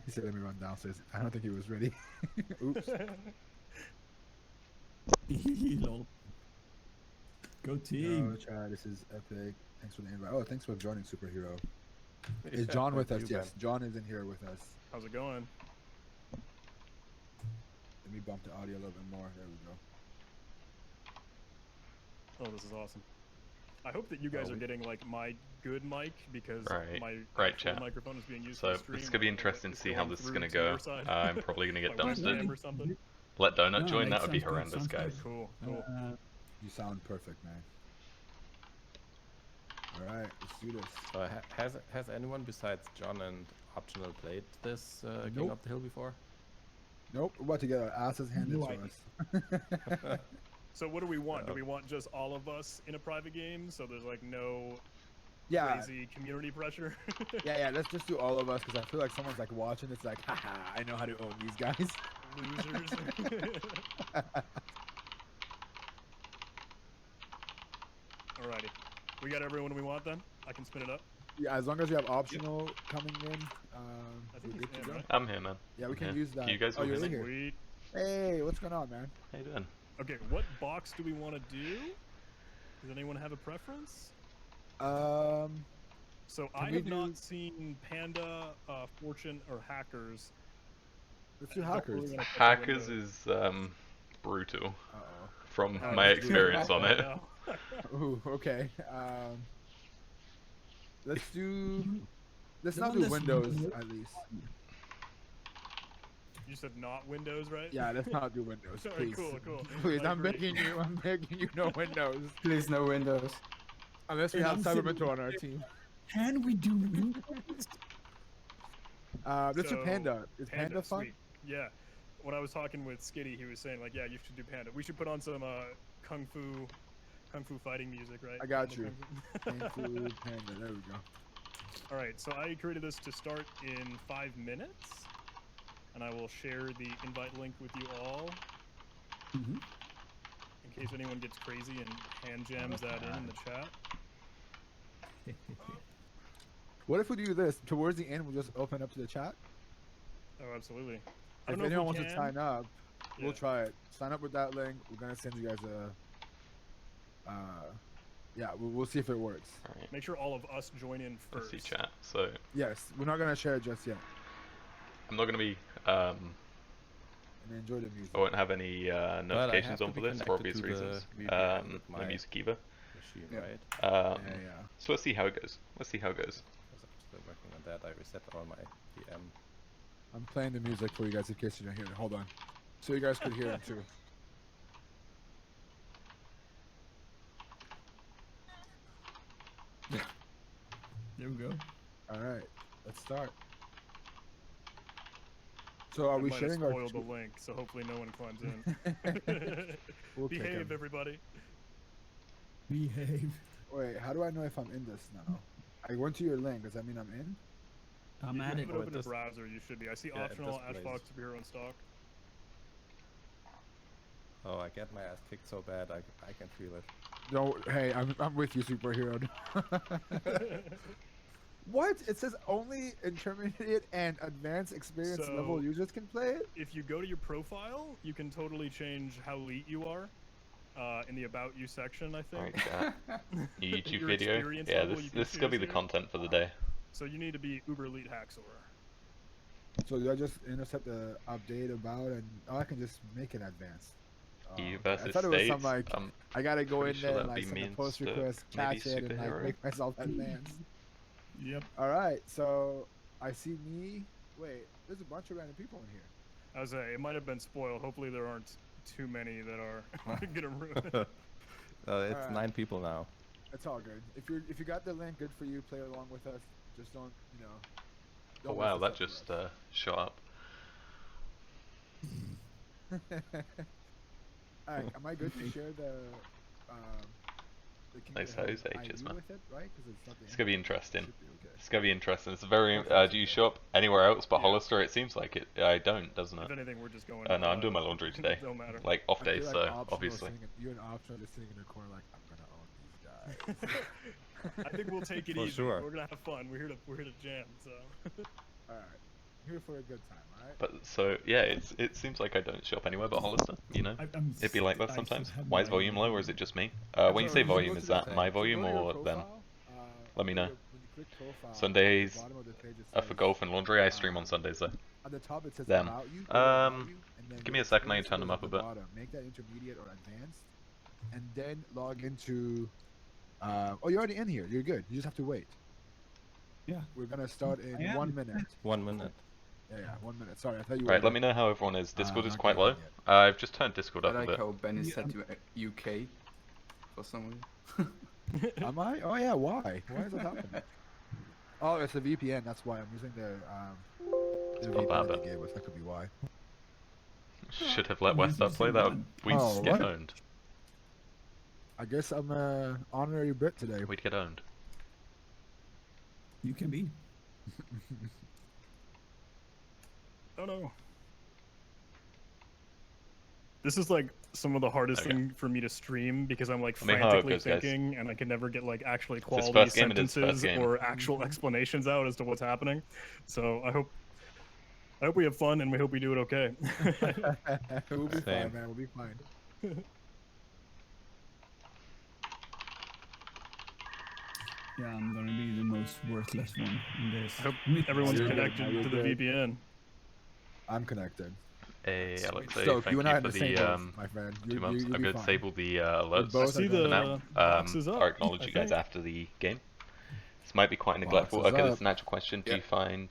He said, "Let me run downstairs." I don't think he was ready. Oops. Lol. Go team. No, Chad, this is epic. Thanks for the invite. Oh, thanks for joining, superhero. Is John with us? Yes, John is in here with us. How's it going? Let me bump the audio a little bit more. There we go. Oh, this is awesome. I hope that you guys are getting like my good mic because my actual microphone is being used for the stream. It's gonna be interesting to see how this is gonna go. I'm probably gonna get dumpstered. Or something. Let Donut join. That would be horrendous, guys. Cool. You sound perfect, man. All right, let's do this. Has anyone besides John and Optional played this King of the Hill before? Nope, we're about to get our asses handed to us. So what do we want? Do we want just all of us in a private game so there's like no crazy community pressure? yeah, let's just do all of us because I feel like someone's like watching. It's like, haha, I know how to own these guys. Losers. Alrighty. We got everyone we want then? I can spin it up? Yeah, as long as we have Optional coming in, I think he's in, right? I'm here, man. Yeah, we can use that. You guys you're in here. Sweet. Hey, what's going on, man? How you doing? Okay, what box do we want to do? Does anyone have a preference? So I have not seen Panda, Fortune, or Hackers. Let's do Hackers. Hackers is brutal. From my experience on it. Ooh, okay. Let's not do Windows at least. You said not Windows, right? Yeah, let's not do Windows, please. Cool. Please, I'm begging you, no Windows. Please, no Windows. Unless we have Cybermentor on our team. Can we do Windows? Let's do Panda. Is Panda fun? Sweet. Yeah. When I was talking with Skitty, he was saying like, yeah, you should do Panda. We should put on some kung fu fighting music, right? I got you. Kung Fu Panda. There we go. All right. So I created this to start in 5 minutes, and I will share the invite link with you all. In case anyone gets crazy and hand jams that in the chat. What if we do this? Towards the end, we'll just open up to the chat? Oh, absolutely. If anyone wants to sign up, we'll try it. Sign up with that link. We're going to send you guys a... yeah, we'll see if it works. Right. Make sure all of us join in first. Let's see chat. So... Yes, we're not going to share it just yet. I'm not going to be... and enjoy the music. I won't have any notifications on for this for obvious reasons. The music either. Machine, right? Yeah. So let's see how it goes. I'm still working on that. I reset all my VM. I'm playing the music for you guys in case you don't hear it. Hold on. So you guys could hear it too. There we go. Alright, let's start. So are we sharing our... spoil the link, so hopefully no one climbs in. Behave, everybody. Behave. Wait, how do I know if I'm in this now? I went to your link. Does that mean I'm in? I'm at it. Open a browser, you should be. I see optional Ashbox superhero in stock. Oh, I get my ass kicked so bad, I can feel it. No, hey, I'm with you, superhero. What? It says only intermediate and advanced experience level users can play it? If you go to your profile, you can totally change how elite you are. In the About You section, I think. Your YouTube video? Yeah, this is going to be the content for the day. So you need to be Uber Elite Hacksaw. So do I just intercept the update about and... Oh, I can just make it advanced. EU versus I thought it was States. some like... I gotta go in there and like send a post to request, catch it, and like make myself advanced. Yep. Alright, so... I see me... Wait, there's a bunch of random people in here. I was saying, it might have been spoiled. Hopefully there aren't too many that are gonna ruin it. It's 9 people now. It's all good. If you got the link, good for you. Play along with us. Just don't, you know. Oh wow, that just shot up. Alright, am I good to share the nice hose H's, man. with it, right? It's gonna be interesting. It's gonna be interesting. It's very. Do you show up anywhere else but Hollister? It seems like it. I don't, doesn't it? If anything, we're just going. No, I'm doing my laundry today. Don't matter. Like off days, so obviously. You and Optional just sitting in the corner like, I'm gonna own these guys. I think we'll take it easy. Sure. We're gonna have fun. We're here to jam. So. All right. here for a good time, alright? But so yeah, it seems like I don't show up anywhere but Hollister. You know, it'd be like that sometimes. Why is volume low, or is it just me? When you say volume, is that my volume or them? Let me know. When you click profile, at the Sundays bottom of the page it are for says, golf and laundry. I stream on Sundays though. at the top it says Them. about you, go to about you, and then Give me the a second, I can experience turn them goes up at a the bit. bottom. Make that intermediate or advanced, and then log into. Oh, you're already in here. You're good. You just have to wait. Yeah. We're gonna start in I am. 1 minute. 1 minute. Yeah, 1 minute. Sorry, I thought you were. Right, let me know how everyone is. Discord is not quite low. connected I've just turned Discord I up a like bit. how Ben is Yeah, set to UK for some reason. Am I? Oh yeah. Why? Why is that happening? Oh, it's a VPN. That's why I'm using the not bad, VPN but- they gave us. That could be why. Should have let Why West is it up play so that. bad? We'd Oh, get what? owned. I guess I'm a honorary Brit today. We'd get owned. You can be. Oh no. This is like some of the hardest Okay. thing for me to stream because I'm like Let me know how it frantically goes, guys. thinking and I can never get like actually It's quality first game, it is first sentences game. or actual explanations out as to what's happening. So I hope we have fun and we hope we do it okay. We'll be Same. fine, man. We'll be fine. Yeah, I'm gonna be the most worthless one in this. I hope Me- everyone's You're good, connected you're to the good. VPN. I'm connected. Hey, Alexei, So thank you and I you are for the same the boat, my friend. 2 You, months. you'll I'm be going to fine. disable the both alerts I are see gonna for the now. boxes up. I'll acknowledge I you guys think. after the game. This might be quite neglectful. Boxes Okay, this up. is an actual question. Do Yeah. you find...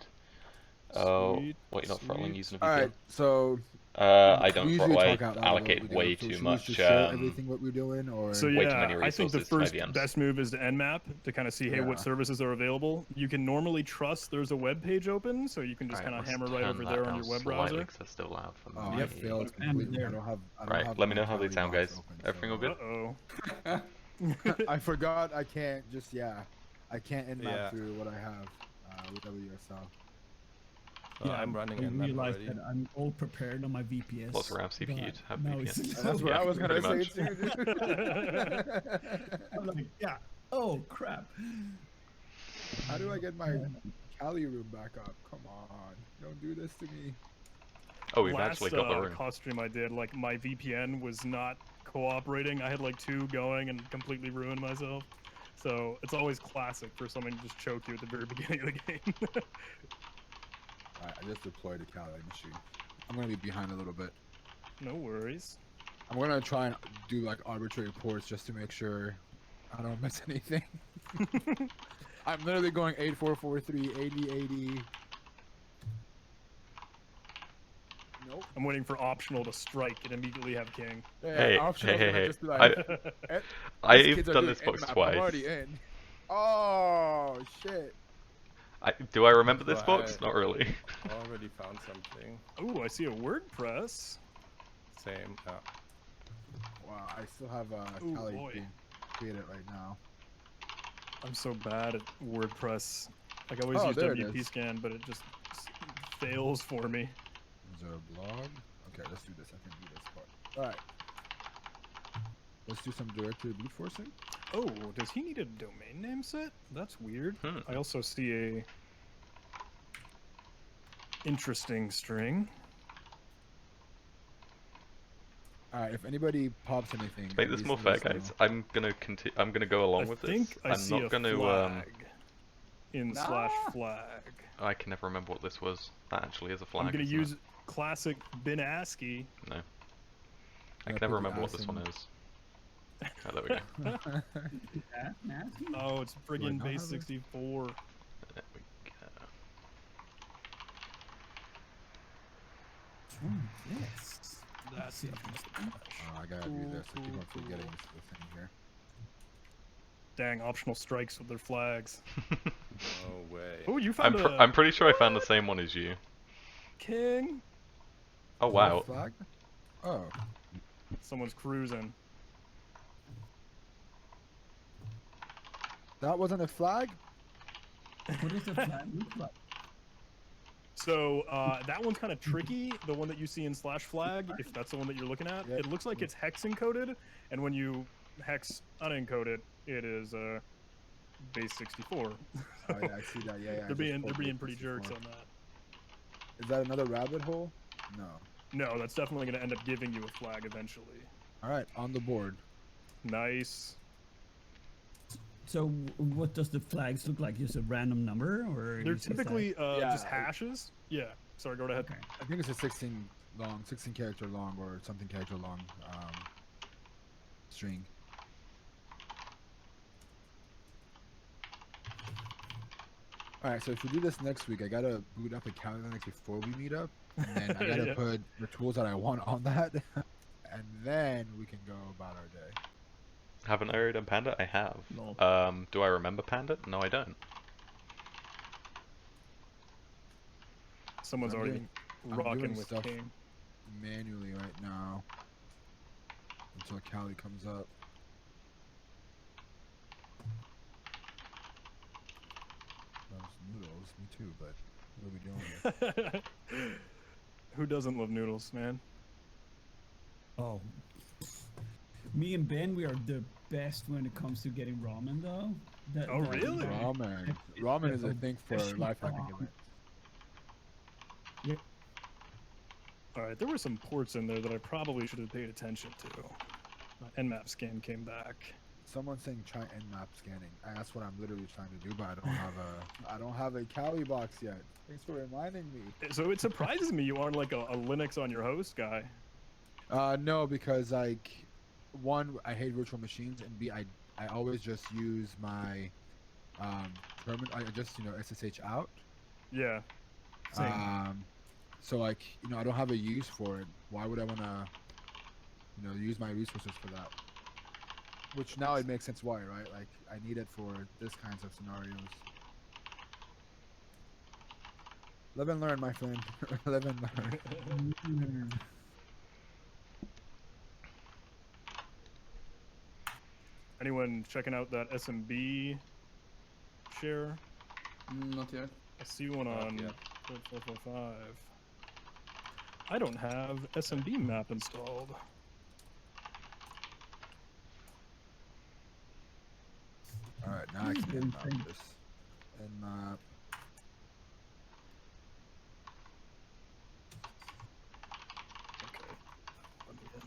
Oh, Sweet, what, you're not throttling sweet. using a All VPN? right. So I don't we throttle. usually I talk out loud about what we allocate do. way So too should we much. just share everything what we're doing, or So way too yeah, many I think the resources to my first VMs. best move is to Nmap to kind of see, hey, Yeah. what services are available. You can normally trust there's a web page open, so you can just Alright, kind of let's hammer right turn over that there on down your web slightly, browser. 'cause they're still loud for oh, me. I failed And completely. there. I don't have. I don't Right, have let me my know how they Kali sound, box guys. open, Everything all so- good? I forgot. I can't just I can't Nmap Yeah. through what I have with WSL. So I'm running I a map realized already. that I'm all prepared on my VPS. Lots of RAM CPU but to have now VPN. it's And that's what Yeah, I was gonna pretty say much. too. Dude. I'm like, yeah. Oh crap. How do I get my Kali room back up? Come on, don't do this to me. Oh, we've Last actually got the room. cost stream I did, like my VPN was not cooperating. I had like 2 going and completely ruined myself. So it's always classic for someone to just choke you at the very beginning of the game. Alright, I just deployed a Kali machine. I'm gonna be behind a little bit. No worries. I'm gonna try and do like arbitrary ports just to make sure I don't miss anything. I'm literally going 8443, 8080. Nope. I'm waiting for optional to strike and immediately have king. Yeah, Hey, optional hey, gonna hey, just be hey. like, "Eh, these I've kids are done doing this box Nmap, I'm twice. already in. Oh shit. Do I remember this So box? I- Not really. Already found something. Ooh, I see a WordPress. Same. Yeah. Wow, I still have a Ooh, Kali boy. being created right now. I'm so bad at WordPress. Like I always Oh, use there it WP is. scan, but it just fails for me. Is there a blog? Okay, let's do this. I can do this part. Alright. Let's do some directory brute forcing. Oh, does he need a domain name set? That's weird. Hmm. I also see a interesting string. Alright, if anybody pops anything, Make at this least more let fair, us guys. know. I'm gonna continue. I'm gonna go along I with think this. I I'm see not a gonna. flag in slash flag. I can never remember what this was. That actually is a flag. I'm gonna isn't use it? classic bin ASCII. No. I Yeah, can put never the remember what ass this in. one is. Oh, there we go. That nasty? Oh, it's friggin' not base have it? 64. There we go. What's wrong with this? That's interesting. Oh, I gotta do this. I keep on forgetting this thing here. Dang, optional strikes with their flags. No way. Oh, you found a I'm pretty sure I found the same one as you. king. Oh wow. Flag? Oh. Someone's cruising. That wasn't a flag? What does the flag look like? So that one's kind of tricky. The one that you see in slash flag, if that's the one that you're looking at, Yep. it looks like it's hex encoded, and when you hex unencode it, it is base 64. Oh, yeah, I see that. Yeah, yeah. I they're just being pulled pretty base jerks 64. on that. Is that another rabbit hole? No. No, that's definitely going to end up giving you a flag eventually. All right, on the board. Nice. So what does the flags look like? Just a random number, or They're is it typically Yeah, just hashes. Yeah. Sorry, go ahead. okay. I think it's a 16 character long or something character long string. All right, so if we do this next week, I gotta boot up a calendar before we meet up, and then I gotta Yeah. put the tools that I want on that, and then we can go about our day. Haven't I already done Panda? I have. Lol. Do I remember Panda? No, I don't. Someone's I'm already doing- been I'm rocking doing with stuff. King. Manually right now until Callie comes up. Loves noodles, me too, but what are we doing here? Who doesn't love noodles, man? Oh. Me and Ben, we are the best when it comes to getting ramen, though. Oh, really? Ramen. Ramen is a thing for life hacking events. Yeah. Alright, there were some ports in there that I probably should have paid attention to. My Nmap scan came back. Someone's saying try Nmap scanning. That's what I'm literally trying to do, but I don't have a Callie box yet. Thanks for reminding me. So it surprises me you aren't like a Linux on your host guy. No, because like, one, I hate virtual machines, and B, I always just use my terminal. I just SSH out. Yeah. Same. So like, I don't have a use for it. Why would I wanna use my resources for that? Which now it makes sense why, right? Like, I need it for this kinds of scenarios. Live and learn, my friend. Live and learn. Anyone checking out that SMB share? Not yet. I see one on yet. 455. I don't have SMB map installed. All right, now I can Nmap this. Nmap. Okay. Let me in.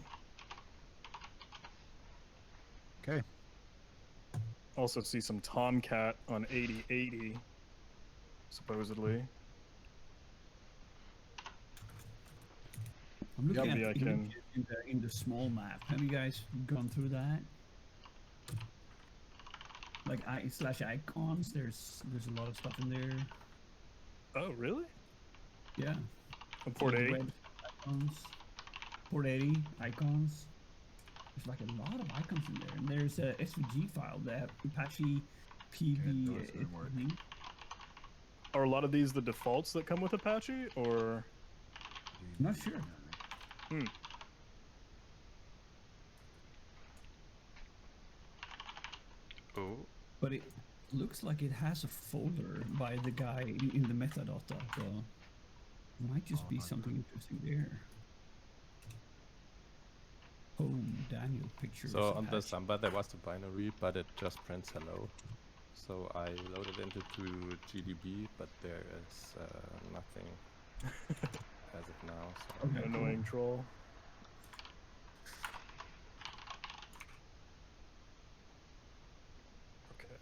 Okay. Also see some Tomcat on 8080, supposedly. I'm looking Maybe at I the can- images in the small map. Have you guys gone through that? Like /icons, there's a lot of stuff in there. Oh, really? Yeah. On port Like 80? web icons. Port 80 icons. There's like a lot of icons in there, and there's a SVG file, that Apache PB. those didn't work. Are a lot of these the defaults that come with Apache, or? Not sure. Oh. But it looks like it has a folder by the guy in the metadata, so it might just be something interesting there. Home Daniel pictures. So on the Apache. Samba there was a binary, but it just prints hello. So I loaded into GDB, but there is nothing as of now. So. Okay, Annoying troll. Okay.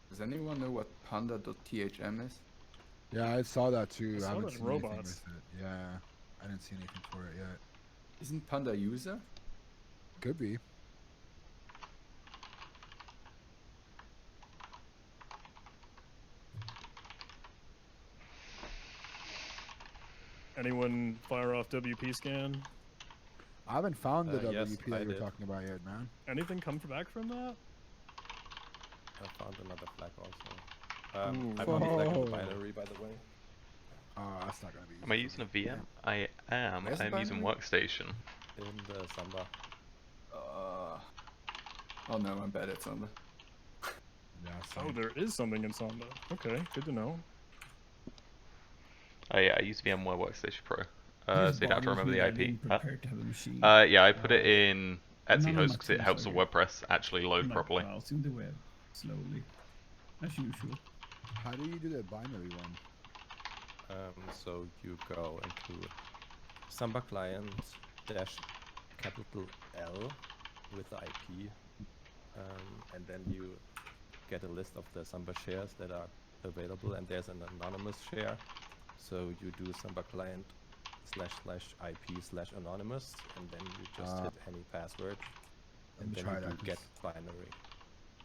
Does anyone know what panda.thm is? Yeah, I saw that too. I saw haven't that in seen anything robots. with it. Yeah, I didn't see anything for it yet. Isn't panda user? Could be. Anyone fire off WP scan? I haven't found the Yes, WP I that you're did. talking about yet, man. Anything come back from that? I found another flag also. Ooh. I found a flag in Oh. the binary, by the way. That's not gonna be. Am I using a VM? I am. Where's the I'm using binary? Workstation. In the Samba. Oh no, I'm bad at Samba. Yeah, Oh, same. there is something in Samba. Okay, good to know. Oh yeah, I use VMware Workstation Pro. This So you'd have to bothers remember me the that I IP. didn't Huh? prepare to have a machine. Yeah, I put it in Etsy None of host my because it tools helps are the here. WordPress actually load I'm properly. browsing the web slowly, as usual. How do you do the binary one? So you go into Samba client dash capital L with the IP, and then you get a list of the Samba shares that are available, and there's an anonymous share. So you do Samba client //IP/anonymous, and then you just hit any password, and then you do get binary.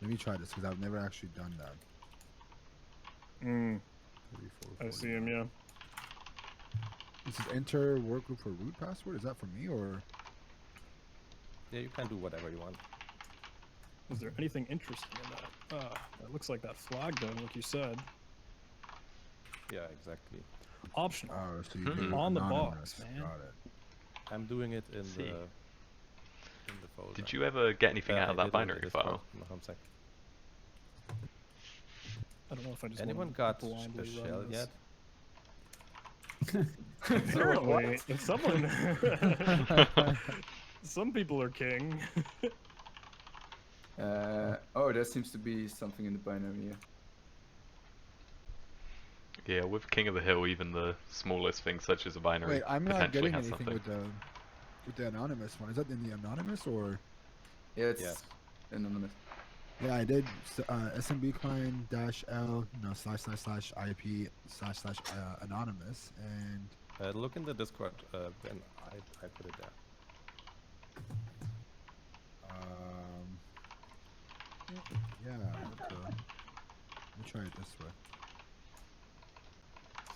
Let me try this because I've never actually done that. I see him, yeah. This is enter workgroup for root password. Is that for me or? Yeah, you can do whatever you want. Is there anything interesting in that? It looks like that flag though, like you said. Yeah, exactly. Optional. Oh, so you do On the anonymous. box, man. Got it. I'm doing it in the folder. Did you ever get anything out of that binary file? NahamSec. I don't know if I just Anyone got a shell yet? Apparently, if someone, some people are king. Oh, there seems to be something in the binary here. Yeah, with King of the Hill, even the smallest thing, such as a binary, Wait, I'm not potentially getting has anything something. with the anonymous one. Is that in the anonymous or? Yeah, it's anonymous. Yeah, I did SMB client -L //IP/ anonymous and. Look in the Discord. Then I put it there. Yeah. Let me try it this way.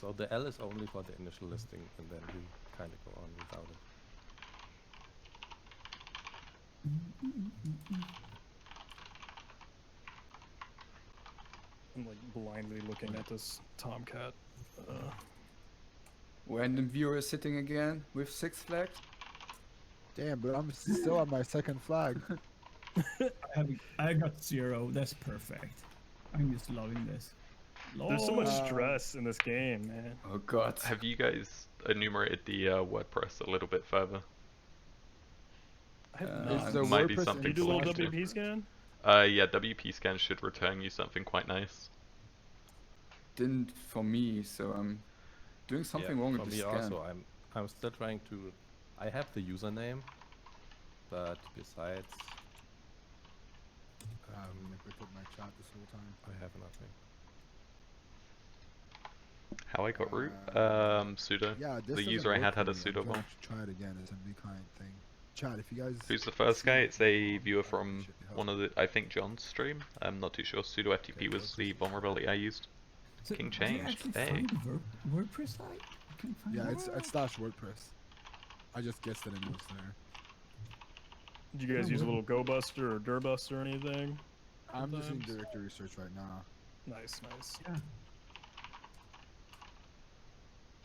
So the L is only for the initial listing, and then you kind of go on without it. I'm like blindly looking at this Tomcat. Random viewer sitting again with 6 flags. Damn, but I'm still on my second flag. I got 0. That's perfect. I'm just loving this. There's so much stress in this game, man. Oh god. Have you guys enumerated the WordPress a little bit further? Is It the might be WordPress something You do a little to WP scan? Yeah, WP scan should return you something quite nice. Didn't for me, so I'm doing something wrong with the me scan. also. I'm still trying to. I have the username, but besides, Neglected my chat this whole time. I have nothing. How I got root? Sudo. Yeah, this The doesn't user I work had for a me. sudo I'm bomb. trying to try it again. It's a new client thing. Chat, if you guys. Who's the first guy? It's a viewer that from should help. one of the, I think John's stream. I'm not too sure. Sudo FTP was the vulnerability I used. So King did you changed. actually Hey. find the WordPress site? I can't find Yeah, it. it's /WordPress. I just guessed that it was there. Did you guys use a little GoBuster or Durbuster or anything? I'm just in Sometimes. directory search right now. Nice, nice. Yeah.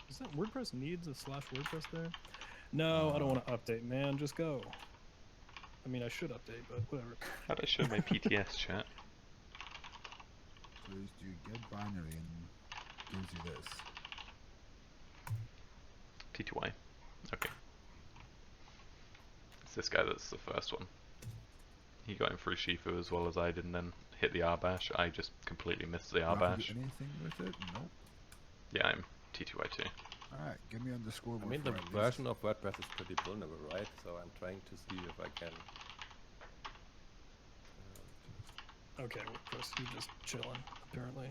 Does that WordPress needs a /WordPress there? No, I don't want to update, man. Just go. I mean, I should update, but whatever. How'd I show my PTS chat? So you just do get binary and gives you this. T2Y. Okay. It's this guy that's the first one. He got in through Shifu as well as I did, and then hit the R bash. I just completely missed the R Do I have to bash. do anything with it? Nope. Yeah, I'm T2Y2. Alright, get me on the scoreboard. I mean, the for at least. version of WordPress is pretty vulnerable, right? So I'm trying to see if I can. Okay, WordPress, you're just chilling, apparently.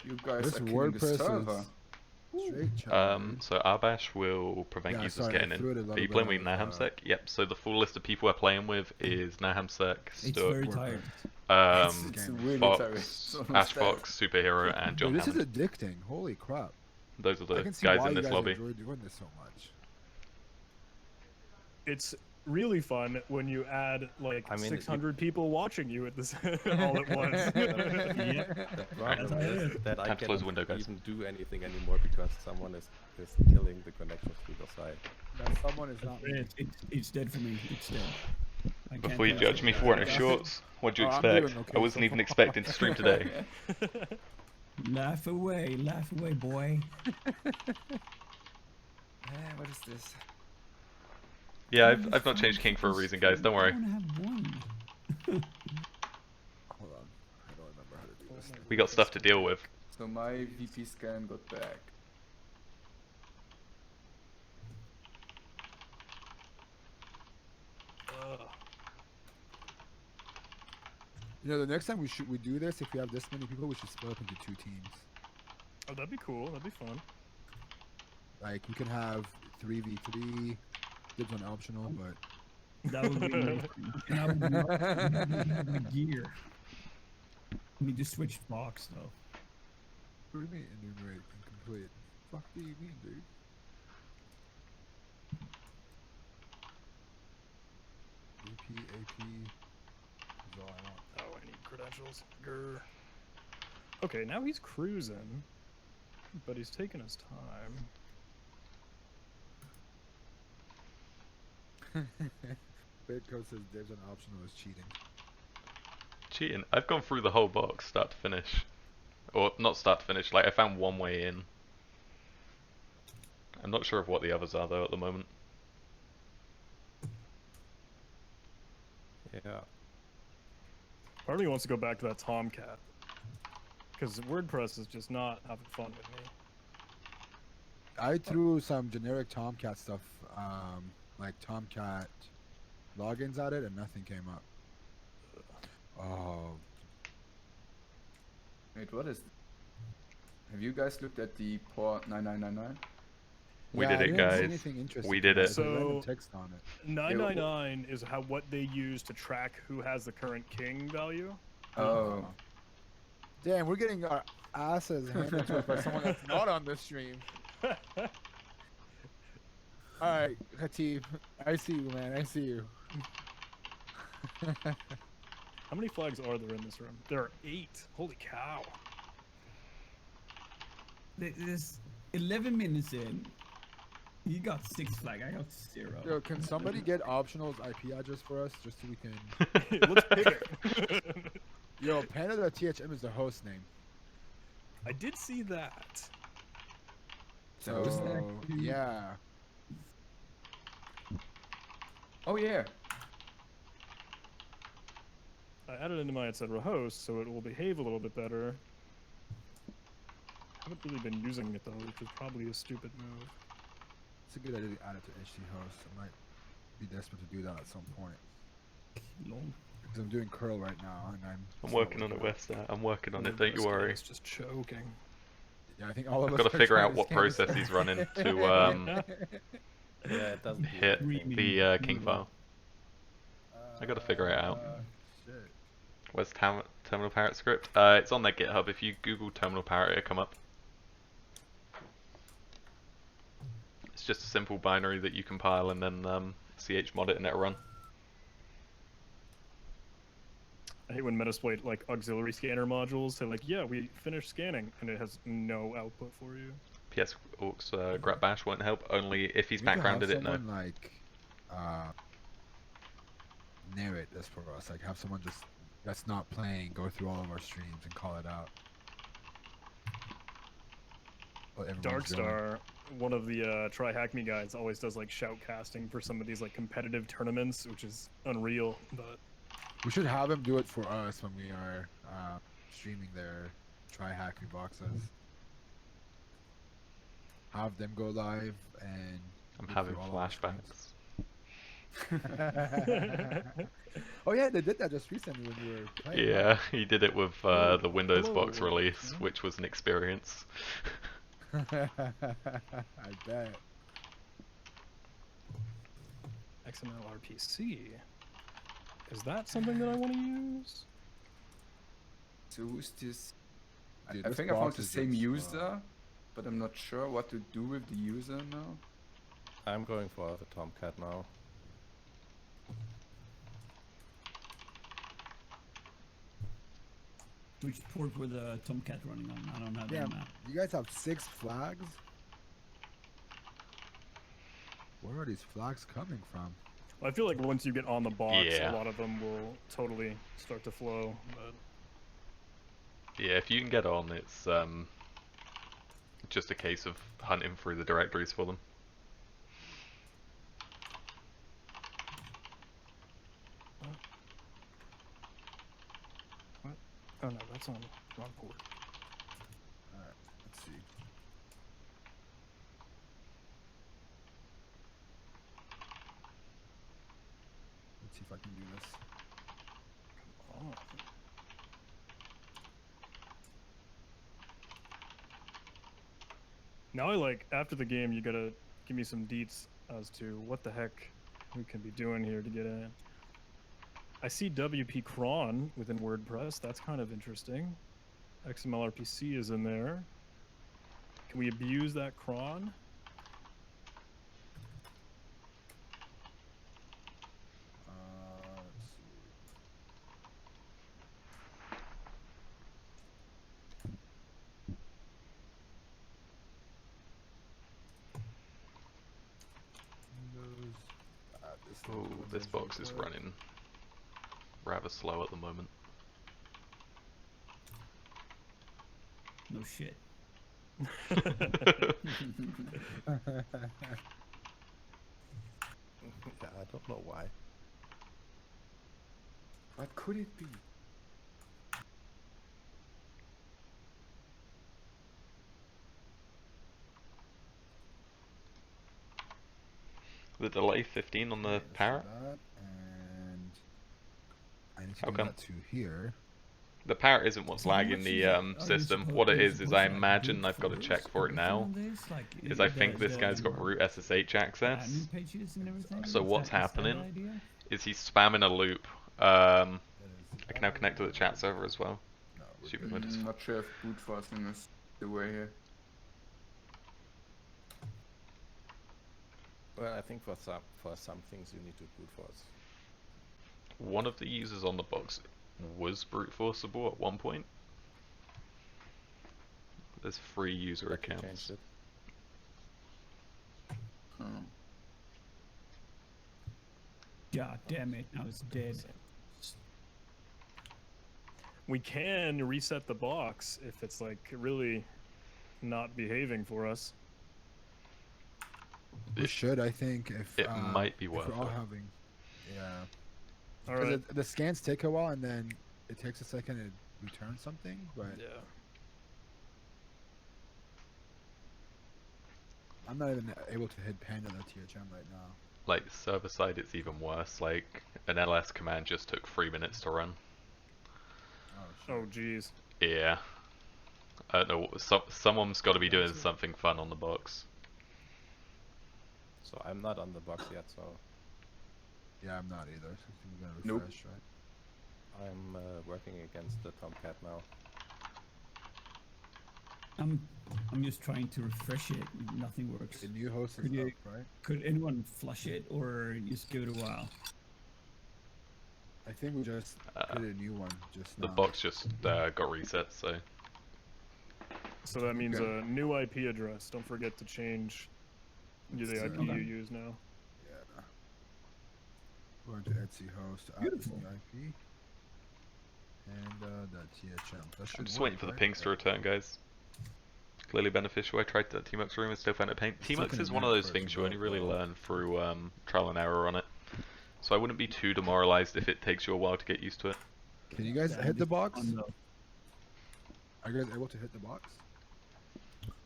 You guys This are killing the WordPress server. is straight chat. dude. So R bash will prevent Yeah, users sorry, I getting threw it a in. Are little you bit playing with out of, NahamSec? Yep. So the full list of people we're playing with is NahamSec, It's very STÖK, tired. It's really Fox, tiring. It's almost Ashfox, Superhero, and John Dude, this Hammond. is addicting. Holy crap. Those are I the can see guys why in you this guys lobby. enjoy doing this so much. It's really fun when you add like I mean, 600 people watching you at this all at once. The problem is that I Time to close the cannot window, guys. even do anything anymore because someone is killing the connection through the site. That someone is not me. It's dead for me. It's dead. I can't Before you do judge it. me for wearing shorts, what'd you Oh, I'm expect? doing okay I wasn't so even far. expecting to stream today. Laugh away, boy. What is this? Yeah, I've not changed King for a reason, guys. Don't worry. I only have one. Hold on. I don't remember how to do this. We got stuff to deal with. So my VP scan got back. You know, the next time we do this, if we have this many people, we should split up into 2 teams. Oh, that'd be cool. That'd be fun. Like we can have 3v3, dibs on optional, but That would be amazing. And I would love to have my gear. We need to switch box though. what do you mean enumerate incomplete? Fuck do you mean, dude? AP is all I want. Oh, I need credentials. Grr. Okay, now he's cruising, but he's taking his time. Bitco says dibs on optional is cheating. Cheating? I've gone through the whole box, start to finish. Or, not start to finish, like I found one way in. I'm not sure of what the others are though at the moment. Yeah. Part of me wants to go back to that Tomcat. Because WordPress is just not having fun with me. I threw some generic Tomcat stuff, like Tomcat logins at it, and nothing came up. Oh. Wait, what is? Have you guys looked at the port 9999? We Yeah, did I it, didn't see guys. anything interesting We did it. There's a random So- text on it. 999 is what they use to track who has the current king value. Oh, Damn, we're getting our asses handed to us by someone that's not on the stream. Alright, Khatib, I see you, man. I see you. How many flags are there in this room? There are 8. Holy cow. There's 11 minutes in. You got 6 flag. I got 0. Yo, can somebody get optional's IP address for us, just so we can... Let's pick it. Yo, Panda.thm is the host name. I did see that. So, yeah. oh yeah. I added into my etc. host, so it will behave a little bit better. Haven't really been using it though, which is probably a stupid move. It's a good idea to add it to HT host. I might be desperate to do that at some point. Lol. Because I'm doing curl right now, and I'm working on it, Wester. I'm working on it, don't you This guy worry. is just choking. Yeah, I think all of I've us got to are figure trying out to what scan this process he's thing. running to Yeah, it doesn't do hit anything. the king file. I gotta figure it out. Shit. Where's Terminal Parrot script? It's on their GitHub. If you Google Terminal Parrot, it'll come up. It's just a simple binary that you compile and then chmod it and it'll run. I hate when Metasploit like auxiliary scanner modules say like, yeah, we finished scanning, and it has no output for you. PS aux grep bash won't help. Only if he's We could have backgrounded it. No. someone, like, narrate this for us. Like, have someone just that's not playing go through all of our streams and call it out. What everyone's doing. Darkstar, one of the TryHackMe guys, always does like shoutcasting for some of these like competitive tournaments, which is unreal. But We should have him do it for us when we are streaming their TryHackMe boxes. Have them go live and. I'm look having through all of our flashbacks. streams. Oh yeah, they did that just recently when you were playing. Yeah, he did it with the Windows hello. box release, which was an experience. I bet. XML RPC, is that something that I want to use? So who's this? Dude, I this think I found box the is same just, user, but I'm not sure what to do with the user now. I'm going for the Tomcat now. Which port were the Tomcat running on? I don't have Damn, that map. you guys have 6 flags? Where are these flags coming from? I feel like once you get on the box, Yeah. a lot of them will totally start to flow. But Yeah, if you can get on, it's just a case of hunting through the directories for them. oh no, that's on wrong port. Alright, let's see. Let's see if I can do this. Oh. Now after the game, you gotta give me some deets as to what the heck we can be doing here to get in. I see WP cron within WordPress. That's kind of interesting. XMLRPC is in there. Can we abuse that cron? Let's see. Windows. Oh, this box is running rather slow at the moment. No shit. Yeah, I don't know why. What could it be? The delay 15 on the Okay, let's do parrot. that, and I need to How do come? that to here. The parrot isn't what's So how lagging much the is it- are you system. suppo- What are it you is supposed I to, like, imagine brute I've got to force check for it everything now. on this? Like, Is I think this guy's got root SSH access. admin pages and everything? So Is what's that the happening idea? is he's spamming a loop. That is I can now connect to the chat server as well. No, we're Super good. good. Not sure if brute forcing is the way here. Well, I think for some things you need to brute force. One of the users on the box was brute forceable at one point. There's 3 user But you accounts. changed it. Oh. God damn it! Now it's dead. We can reset the box if it's really not behaving for us. We should, I think, if It might be if worth we're all it. having, yeah. All Because right. the scans take a while, and then it takes a second to return something. But Yeah. I'm not even able to hit panda.thm right now. Like server side, it's even worse. Like an ls command just took 3 minutes to run. Oh shit. Oh, geez. Yeah. I don't know. Someone's got to be doing something fun on the box. So I'm not on the box yet, so Yeah, I'm not either. So we're gonna Nope. refresh, right? I'm working against the Tomcat now. I'm just trying to refresh it. Nothing works. The new host is Could you- up, right? Could anyone flush it or just give it a while? I think we just created a new one just The now. box just got reset, so So that means Okay. a new IP address. Don't forget to change the IP Okay. you use now. Yeah. Going to Etsy host, add this Beautiful. new IP, and .thm. That I'm should just work, waiting for the right? pings to return, guys. Clearly beneficial. I tried the Tmux room and still found it pain. It's Tmux taken a is one of minute those for it to things you only work really well. learn through trial and error on it. So I wouldn't be too demoralized if it takes you a while to get used to it. Can you guys Yeah, hit the just box? on Are you guys able to hit the box?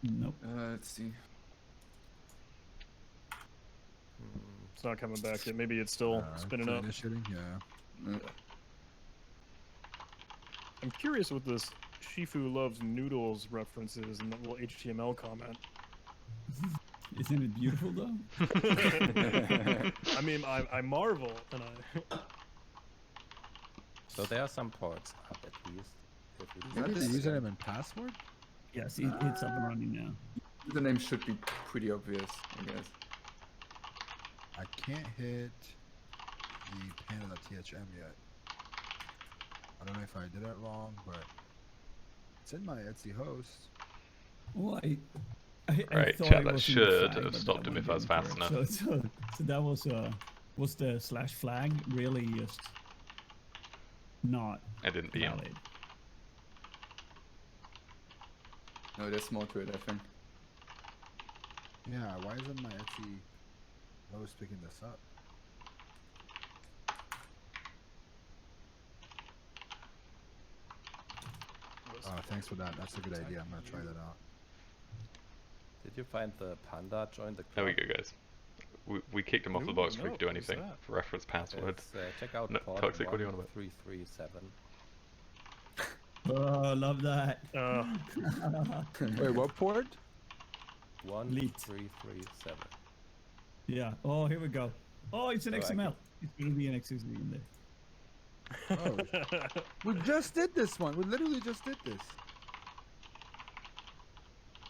Nope. Let's see. It's not coming back yet. Maybe it's still spinning up. Initiating, yeah. I'm curious what this Shifu loves noodles reference is in that little HTML comment. Isn't it beautiful though? I mean, I marvel, and I. So there are some ports up at least. If you Maybe the this- username and password? Yes, it's up and running now. The name should be pretty obvious, I guess. I can't hit the panda.thm yet. I don't know if I did it wrong, but it's in my Etsy host. Well, I Right, thought chat, it that was in the should flag, have but stopped that him one if I was didn't fast work. So that was the slash flag really just not I didn't beat him. valid? No, there's more to it, I think. Yeah, why isn't my Etsy host picking this up? Oh, thanks for that. That's a good idea. I'm gonna try that out. Did you find the panda join the club? There we go, guys. We kicked him off the Ooh, box before he no, could do what was anything. that? For reference password. It's, check out No, port Toxic, what do you want about? 1337. Oh, love that. Wait, what port? 1337. Yeah. Oh, here we go. Oh, it's an Oh, XML. It's going to be an XXD in there. Oh. We just did this one. We literally just did this.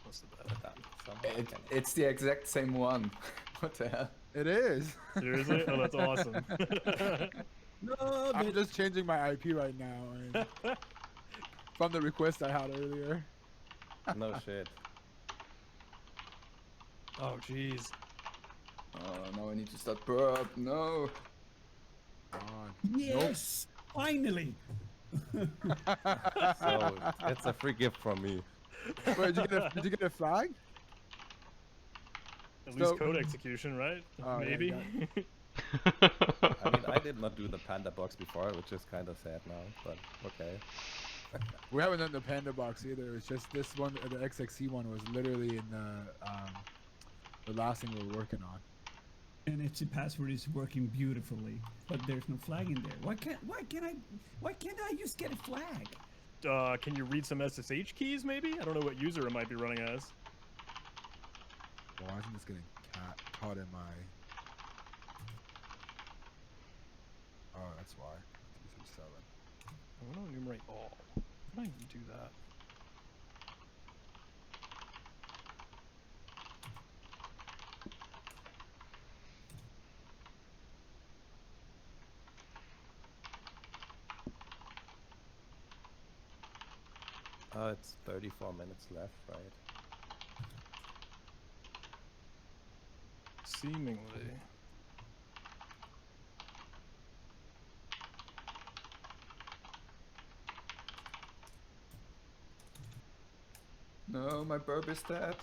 What's the bad? It's the exact same one. What the hell? It is. Seriously? Oh, that's awesome. No, I'm just changing my IP right now. And from the request I had earlier. No shit. Oh, jeez. Now I need to start burp. No. Come on. yes, finally. So it's a free gift from me. Wait, did you get a flag? At least code execution, right? Oh, yeah, Maybe. I mean, I did not do the panda box before, which is kind of sad now, but okay. We haven't done the panda box either. It's just this one, the XXC one was literally in the last thing we were working on. And FC password is working beautifully, but there's no flag in there. Why can't I just get a flag? Can you read some SSH keys, maybe? I don't know what user it might be running as. Why isn't this getting caught in my... Oh, that's why. 237. I want to enumerate all. Why do I do that? It's 34 minutes left, right? Seemingly. No, my burp is dead.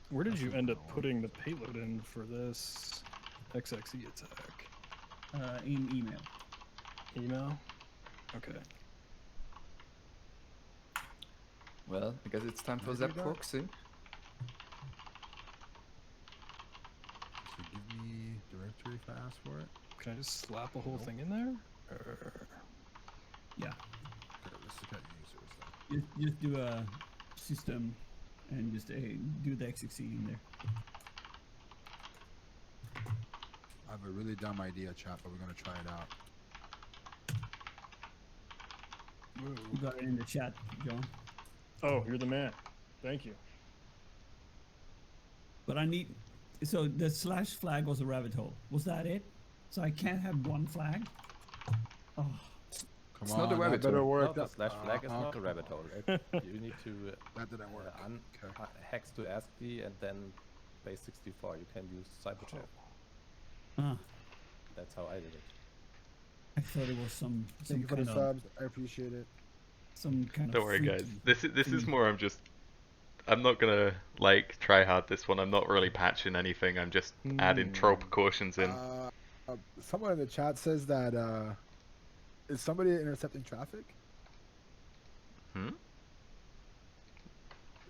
Where did you end up putting the payload in for this XXE attack? In email. Email? Okay. Well, I guess it's time for Maybe Zap that- proxy. So give me directory if I ask for it. Can I just slap the whole thing in there? Yeah. Okay, let's look at users then. Just do a system and just do the XXE in there. I have a really dumb idea, chat, but we're gonna try it out. You got it in the chat, John. Oh, you're the man. Thank you. But I need... So the slash flag was a rabbit hole. Was that it? So I can't have one flag? Oh. Come It's on, not a that rabbit better hole. work. No, the slash flag is not okay. a rabbit hole. You need to That didn't work. Okay. hex to ASCII and then base 64. You can use Cyberchef. Ah. That's how I did it. I thought it was some Thank you for the kind of... subs. I appreciate it. Some kind Don't of worry, guys. freaky This is thing. more. I'm not gonna like try hard this one. I'm not really patching anything. I'm just adding troll precautions in. Someone in the chat says that is somebody intercepting traffic?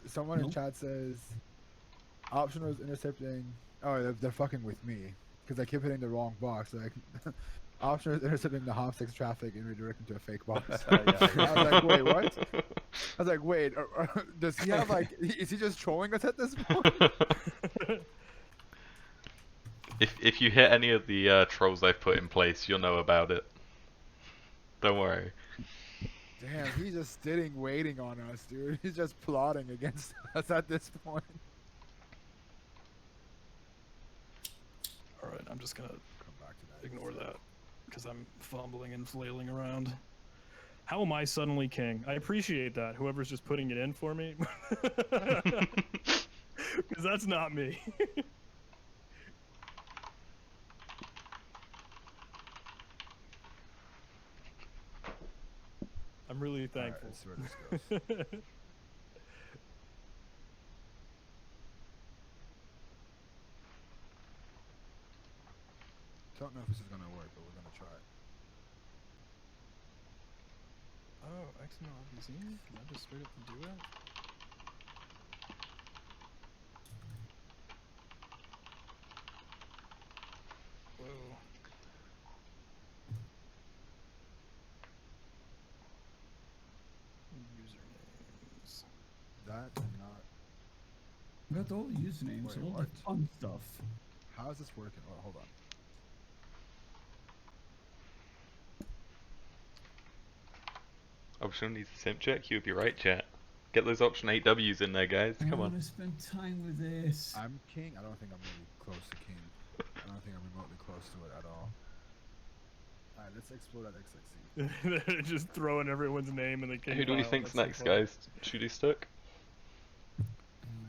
Someone in chat says optional is intercepting. Oh, they're fucking with me because I keep hitting the wrong box. Like optional is intercepting the NahamSec traffic and redirecting to a fake box. I was like, wait, what? I was like, wait, does he have like? Is he just trolling us at this point? If you hit any of the trolls I've put in place, you'll know about it. Don't worry. Damn, he's just sitting waiting on us, dude. He's just plotting against us at this point. Alright, I'm just gonna Come back to that. ignore that because I'm fumbling and flailing around. How am I suddenly king? I appreciate that, whoever's just putting it in for me. Because that's not me. I'm really thankful. Let's see where this goes. Don't know if this is gonna work, but we're gonna try it. Oh, XML RPC? Can I just straight up do it? Whoa. Usernames. chat and not. Got all the usernames, Wait, all what? the fun stuff. How is this working? Oh, hold on. Optional needs a simp check. You would be right, chat. Get those option 8Ws in there, guys. I Come want on. to spend time with this. I'm king. I don't think I'm really close to king. I don't think I'm remotely close to it at all. Alright, let's explore that XXC. They're just throwing everyone's name in the king. Who do we pile. think's That's so next, funny. guys? Should we STÖK?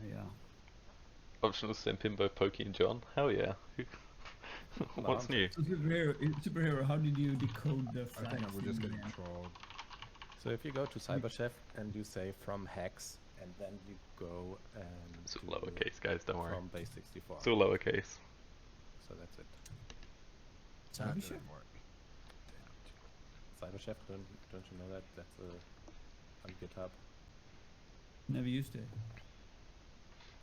Yeah. Optional simp in both Pokey and John? Hell yeah. What's new? So superhero, how did you decode the I flag? think we're just thing getting again? trolled. So if you go to Cyberchef and you say from hex, and then you go It's to all lowercase, guys, don't worry. from base 64. It's all lowercase. So that's it. That Cyberchef? didn't work. Cyberchef, don't you know that? That's on GitHub. Never used it.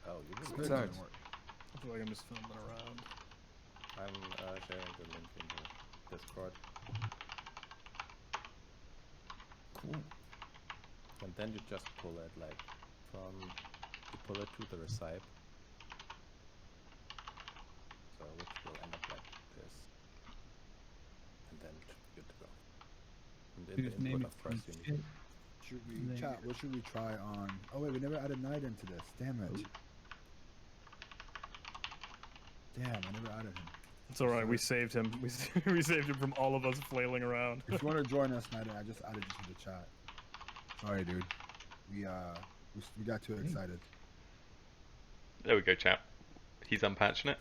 Oh, you Damn it. really? That didn't work. I feel like I'm just filming around. I'm sharing the link in the Discord. Cool. And then you just pull it like you pull it to the recipe. So which will end up like this. And then good to go. And in Just the name input, it of course, you need. Should we Then- chat? What should we try on? Oh wait, we never added night into this. Damn it. Damn, I never added him. It's alright, we saved him. We saved him from all of us flailing around. If you want to join us, Night, I just added you to the chat. Sorry, dude. We got too excited. There we go, chap. He's unpatching it.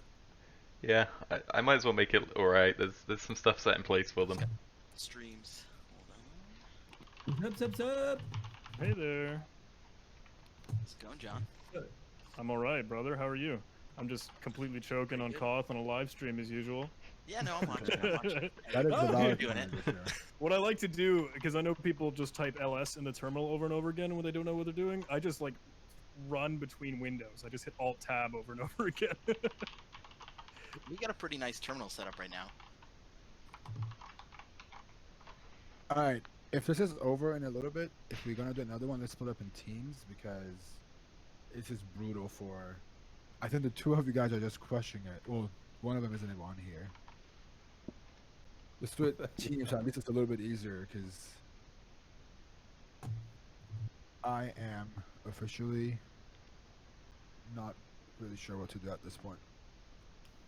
Yeah, I might as well make it alright. There's some stuff set in place for them. Streams. Hold on. Sup. Hey there. How's it going, John? I'm alright, brother. How are you? I'm just completely choking on Good. Koth on a live stream as usual. Yeah, no, I'm watching. I'm watching. That is Oh, the you're valid doing point it. right there. What I like to do, because I know people just type ls in the terminal over and over again when they don't know what they're doing, I just like run between windows. I just hit alt tab over and over again. We got a pretty nice terminal set up right now. Alright, if this is over in a little bit, if we're gonna do another one, let's split up in teams because it's just brutal for. I think the two of you guys are just crushing it. Well, one of them isn't even on here. Let's do it teams, so at least it's a little bit easier because I am officially not really sure what to do at this point.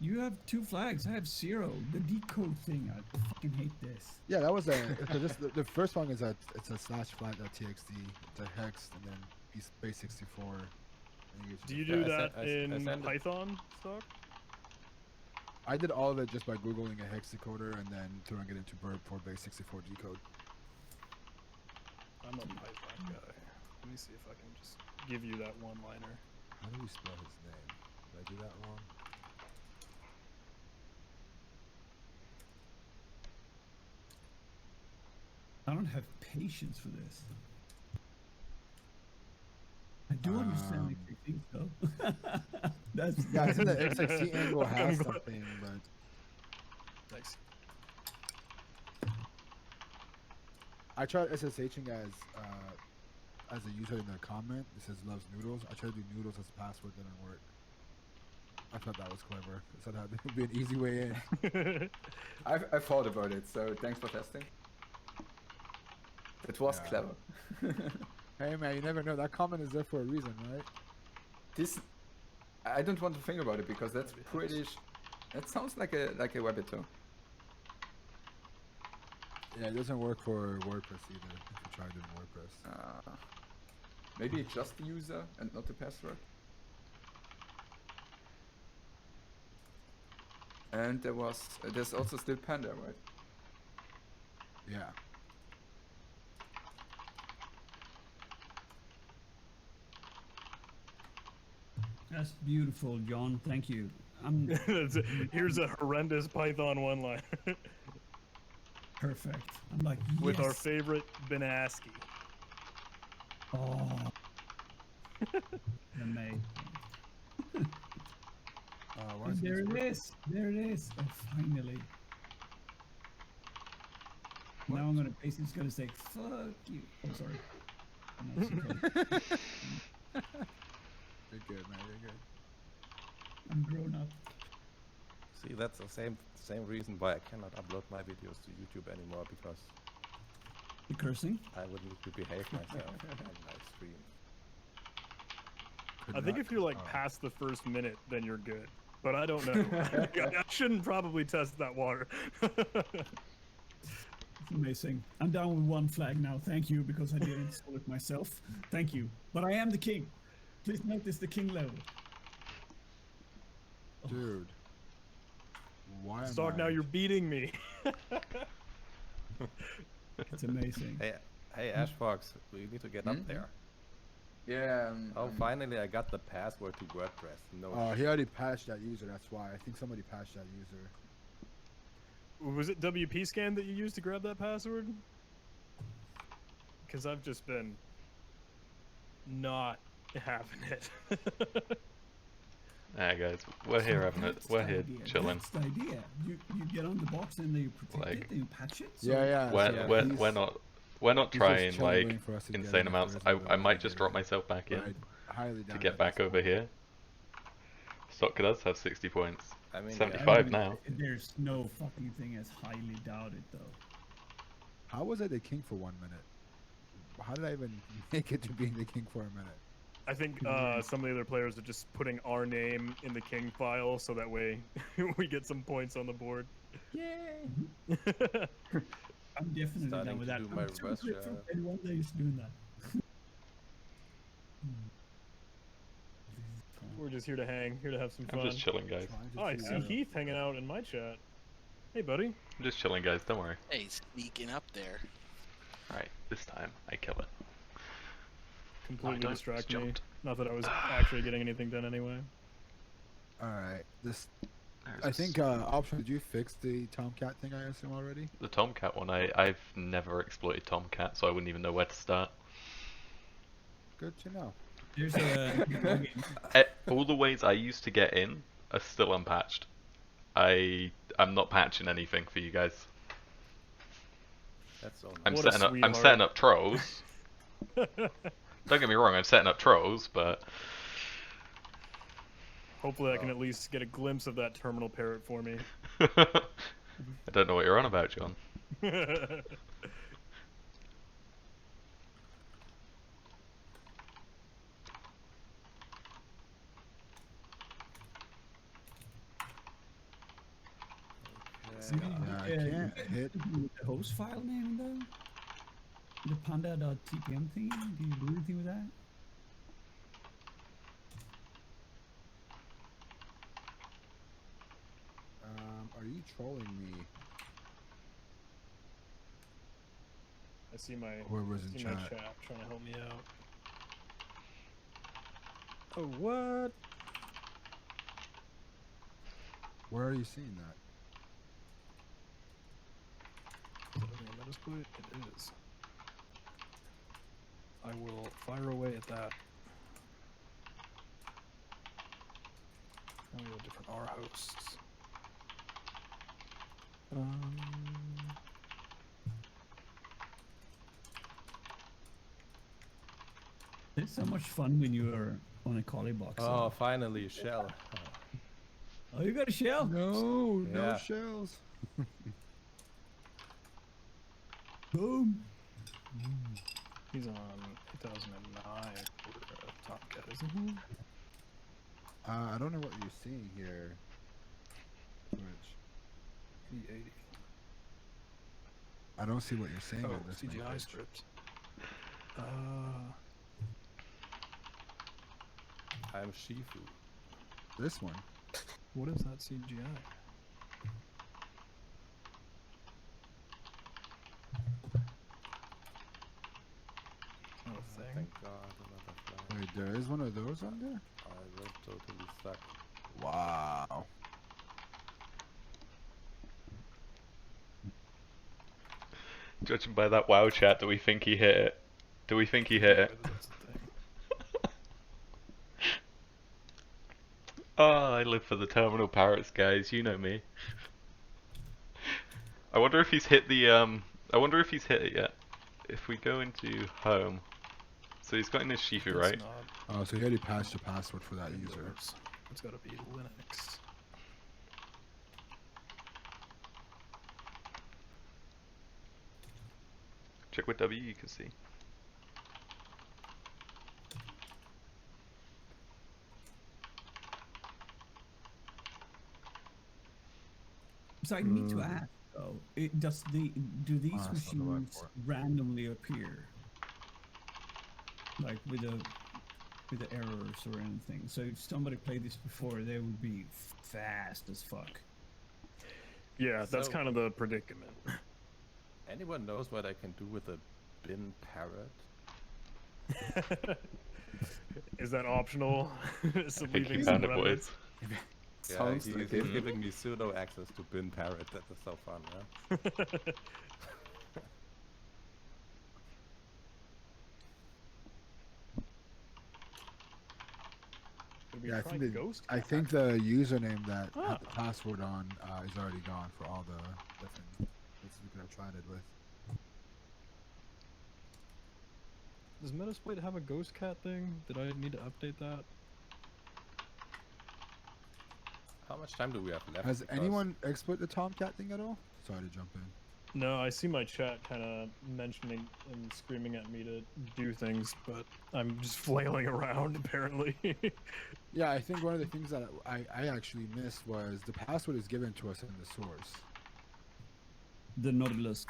You have 2 flags. I have 0. The decode thing. I fucking hate this. Yeah, that was the first one is it's a /flag.txt, it's a hex, and then base 64. And you Do you get- do Yeah, that I in send it. Python stock? I did all of it just by googling a hex decoder and then throwing it into Burp for base 64 decode. I'm a Python guy. Let me see if I can just give you that one-liner. How do we spell his name? Did I do that wrong? I don't have patience for this. I do understand the technique though. That's Yeah, I think the XXC angle has I'm glad- something, but Thanks. I tried SSHing as a user in the comment. It says loves noodles. I tried to do noodles as password, didn't work. I thought that was clever. I thought that would be an easy way in. I thought about it, so thanks for testing. It was Yeah. clever. Hey man, you never know. That comment is there for a reason, right? This, I don't want to think about it because that's pretty. That sounds like a Webbito. Yeah, it doesn't work for WordPress either. If you tried it in WordPress. Maybe it's just the user and not the password. And there's also still Panda, right? Yeah. That's beautiful, John. Thank you. Here's a horrendous Python one-liner Perfect. I'm like, with our yes. favorite Banaski. Oh. Amazing. Why is There this it working? is. There it is. Oh, finally. Now I'm gonna basically gonna say fuck you. I'm sorry. I'm not supposed- that's the same reason why I cannot upload my videos to YouTube anymore, because You cursing? I would need to behave myself on my stream. I think if you're like past the first minute, then you're good. But I don't know. I shouldn't probably test that water. Amazing. I'm down with 1 flag now. Thank you, because I didn't install it myself. Thank you. But I am the king. Please notice the king level. Dude. Why am Stark, now you're beating me. It's amazing. Hey, Ashfox, we need to get up there. Yeah. Finally I got the password to WordPress. No. He already patched that user, that's why. I think somebody patched that user. Was it WP scan that you used to grab that password? Because I've just been not having it. Alright guys, we're here having it. We're here chilling. That's the idea. You get on the box and you protect it and you patch it. So Yeah. We're not trying just like chilling for us to get insane in amounts. first, I might just drop myself back in to get back over here. Stock does have 60 points. I mean, 75 now. There's no fucking thing as highly doubted though. How was I the king for 1 minute? How did I even make it to being the king for a minute? I think some of the other players are just putting our name in the king file so that way we get some points on the board. Yay! I'm definitely down with that. Do my reverse from anyone that is doing that. We're just here to hang, here to have some fun. I'm just chilling, guys. Oh, I see Heath hanging out in my chat. Hey, buddy. I'm just chilling, guys. Don't worry. Hey, sneaking up there. Alright, this time I kill it. Completely distract me. Not that I was actually getting anything done anyway. Alright, I think, Option, did you fix the Tomcat thing, I assume, already? The Tomcat one, I've never exploited Tomcat, so I wouldn't even know where to start. Good to know. There's a all the ways I used to get in are still unpatched. I'm not patching anything for you guys. That's so What nice. I'm setting up trolls. Don't get me wrong, I'm setting up trolls, but hopefully I can at least get a glimpse of that terminal parrot for me. I don't know what you're on about, John. See, I can't hit. the host file name though? The panda.tpm thing? Do you do anything with that? Are you trolling me? I see my, Whoever's in my chat. chat trying to help me out. Oh, what? Where are you seeing that? Is that a Metasploit? It is. I will fire away at that. Now we have different R hosts. It's so much fun when you are on a collie box. Oh, finally, shell. Oh, you got a shell? No, no Yeah. shells. Boom. He's on 2009 for Tomcat, isn't he? I don't know what you're seeing here. Twitch. E80. I don't see what you're saying Oh, on this CGI page. script. I'm Shifu. This one. What is that CGI? Oh, thing. Thank God, another flag. Wait, there is one of those on there? I will totally suck. Wow. Judging by that WoW chat, do we think he hit it? Do we think he hit it? That's the thing. Oh, I live for the terminal parrots, guys. You know me. I wonder if he's hit the I wonder if he's hit it yet. If we go into home, so he's got in his Shifu, It's right? not Oh, so he already passed the password for that user. Windows. It's gotta be Linux. Check with W, you can see. So I need to ask though, do these machines randomly appear? Like with the errors or anything. So if somebody played this before, they would be fast as fuck. Yeah, that's kind of the predicament. Anyone knows what I can do with a bin parrot? Is that optional? I think you found it, boys. Yeah, he's giving me pseudo access to bin parrot. That is so fun, yeah? Yeah, I think the username that had the password on is already gone for all the different places we could have tried it with. Does Metasploit have a ghost cat thing? Did I need to update that? How much time do we have left? Has anyone exploited the Tomcat thing at all? Sorry to jump in. No, I see my chat kind of mentioning and screaming at me to do things, but I'm just flailing around apparently. Yeah, I think one of the things that I actually missed was the password is given to us in the source. The Nautilus.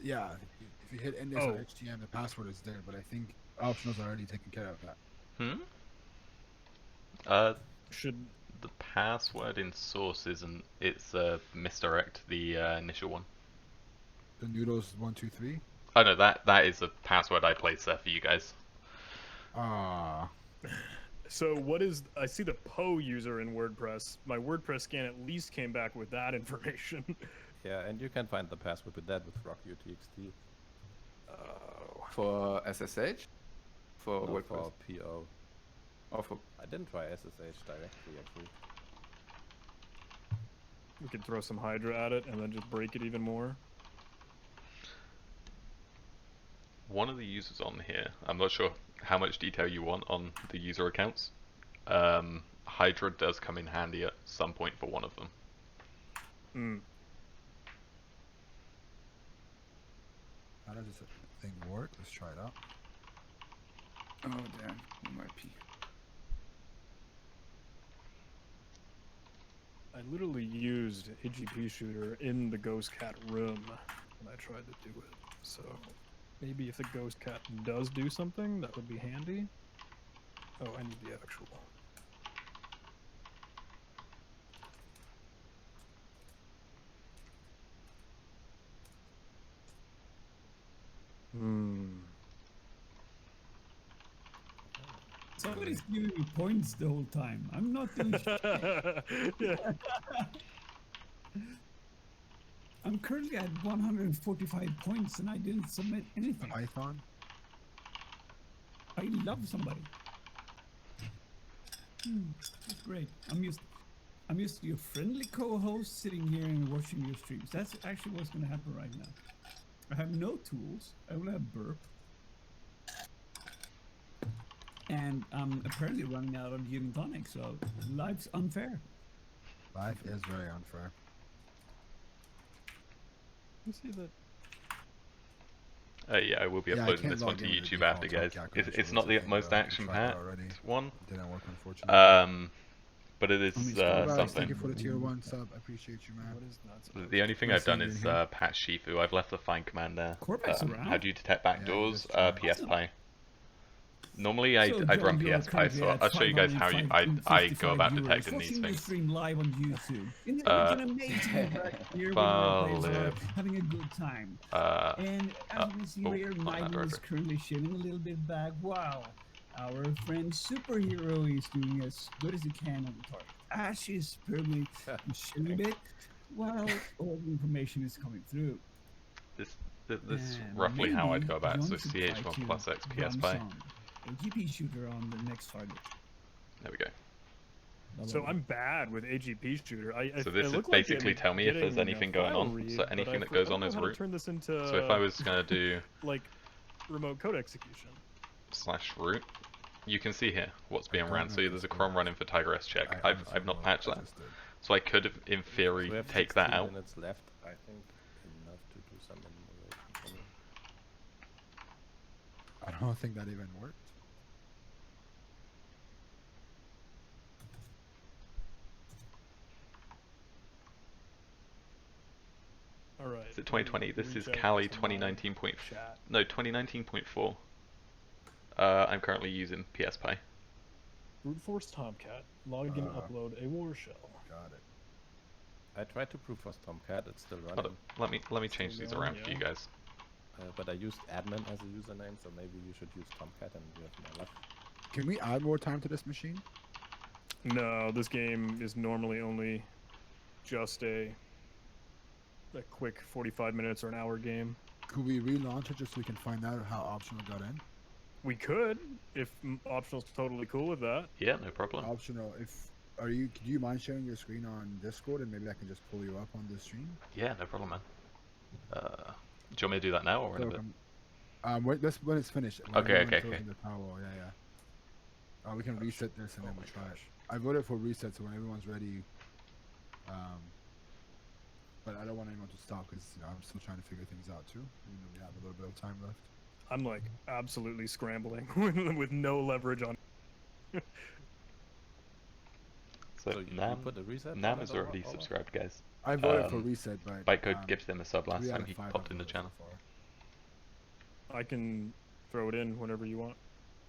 Yeah, if you hit index or HTML, the password is there, but I think optionals are already taken care of that. Should the password in source isn't, it's misdirect, the initial one. The noodles 123? Oh no, that is the password I placed there for you guys. So what is, I see the PO user in WordPress. My WordPress scan at least came back with that information. Yeah, and you can find the password with that with rockutxt. For SSH? For no, WordPress? For PO. Oh, for... I didn't try SSH directly, actually. We could throw some Hydra at it and then just break it even more. One of the users on here, I'm not sure how much detail you want on the user accounts. Hydra does come in handy at some point for one of them. How does this thing work? Let's try it out. Oh damn, MIP. I literally used AGP shooter in the ghost cat room when I tried to do it. So maybe if the ghost cat does do something, that would be handy. Oh, I need the actual. Somebody's giving me points the whole time. I'm not doing shit. I'm currently at 145 points and I didn't submit anything. Python? I love somebody. That's great. I'm used to your friendly co-host sitting here and watching your streams. That's actually what's going to happen right now. I have no tools. I only have burp. And I'm apparently running out of gin and tonic, so life's unfair. Life is very unfair. You see that? Yeah, I will be uploading this one to YouTube after, guys. It's not the most action-packed one. Didn't work, unfortunately. But it is something. Thank you for the tier 1 sub. I appreciate you, man. The only thing I've done is patch Shifu. I've left the find command there. How do you detect backdoors? PSPy. Normally I'd run PSPy, so I'll show you guys how I go about detecting these things. Stream live on YouTube. Having a good time. And as you can see here, Nigel is currently shitting a little bit back. Wow. Our friend Superhero is doing as good as he can on the target. Ash is probably shitting a bit while all the information is coming through. This is roughly how I'd go about it. So CH1 plus X PSPy. A GP shooter on the next target. There we go. So I'm bad with AGP shooter. So this is basically tell me if there's anything going on. So anything that goes on is root. Turn this into, so if I was gonna do like remote code execution /root, you can see here what's being ran. So there's a cron running for Tiger S check. I've not patched that, so I could have in theory take that out. Minutes left, I think enough to do some enumeration. don't think that even worked. All right. Is it 2020? This is Cali 2019. No, 2019.4. I'm currently using PSPy. Brute Force Tomcat. Login upload a war shell. Got it. I tried to brute force Tomcat. It's still running. Let me change these around for you guys. But I used admin as a username, so maybe you should use Tomcat and you have more luck. Can we add more time to this machine? No, this game is normally only just a quick 45 minutes or an hour game. Could we relaunch it just so we can find out how Optional got in? We could, if Optional's totally cool with that. Yeah, no problem. Optional, do you mind sharing your screen on Discord and maybe I can just pull you up on the stream? Yeah, no problem, man. Do you want me to do that now or in a bit? Wait, when it's finished. Okay. The power, yeah. We can reset this and then we'll try it. I voted for reset, so when everyone's ready. But I don't want anyone to stop because I'm still trying to figure things out too. Even though we have a little bit of time left. I'm like absolutely scrambling with no leverage on. So Nam is already subscribed, guys. I voted for reset, but Bytecode gives them a sub last time he popped in the channel. I can throw it in whenever you want.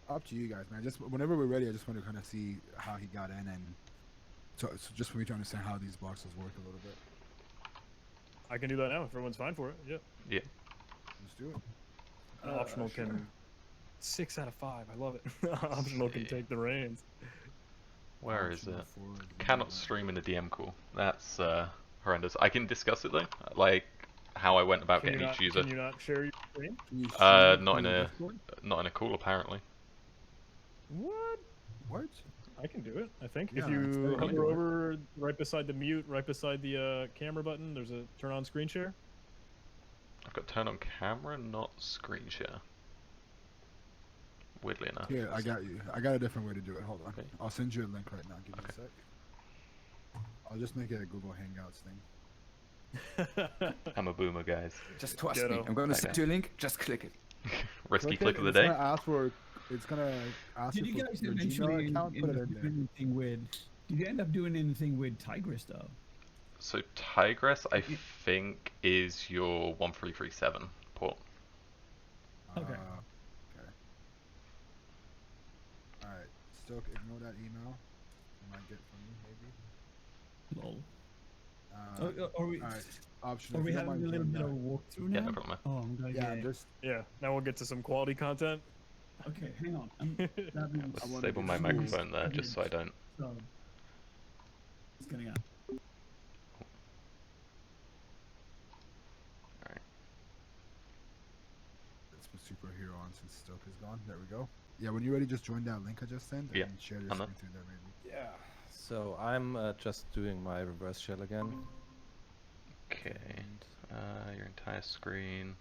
Up to you guys, man. Just whenever we're ready, I just want to kind of see how he got in, and so just for me to understand how these boxes work a little bit. I can do that now if everyone's fine for it. Yeah. Yeah. Let's do it. Optional can 6 out of 5. I love it. Optional can take the reins. Where is it? Cannot stream in a DM call. That's horrendous. I can discuss it though, like how I went about getting each user. Can you not share your screen? Not in a call apparently. What? What? I can do it. I think Yeah, if you hover over right beside the mute, right beside the camera button, there's a turn on screen share. I've got turn on camera, not screen share. Weirdly enough. Yeah, I got you. I got a different way to do it. Hold on. Okay. I'll send you a link right now. Give me a sec. I'll just make it a Google Hangouts thing. I'm a boomer, guys. Just trust me. I'm going to send you a link. Just click it. Risky click of the day. It's gonna ask Did you for guys your eventually Gmail account. Put it in there. anything with? Did you end up doing anything with Tigress though? So Tigress, I think, is your 1337 port. Okay. Okay. Alright, Stoke, ignore that email. You might get from me, maybe. Lol. Are we? Alright, optional. Are we having a little bit of a walkthrough now? Yeah, no problem. Oh, I'm glad. Yeah, Yeah. Now we'll get to some quality content. Okay, hang on. I'll disable my microphone there just so I don't. So, it's getting up. Alright. let's put superhero on since Stoke is gone. There we go. Yeah, when you're ready, just join that link I just sent and share your screen through there, maybe. Yeah. So I'm just doing my reverse shell again. Okay. Your entire screen.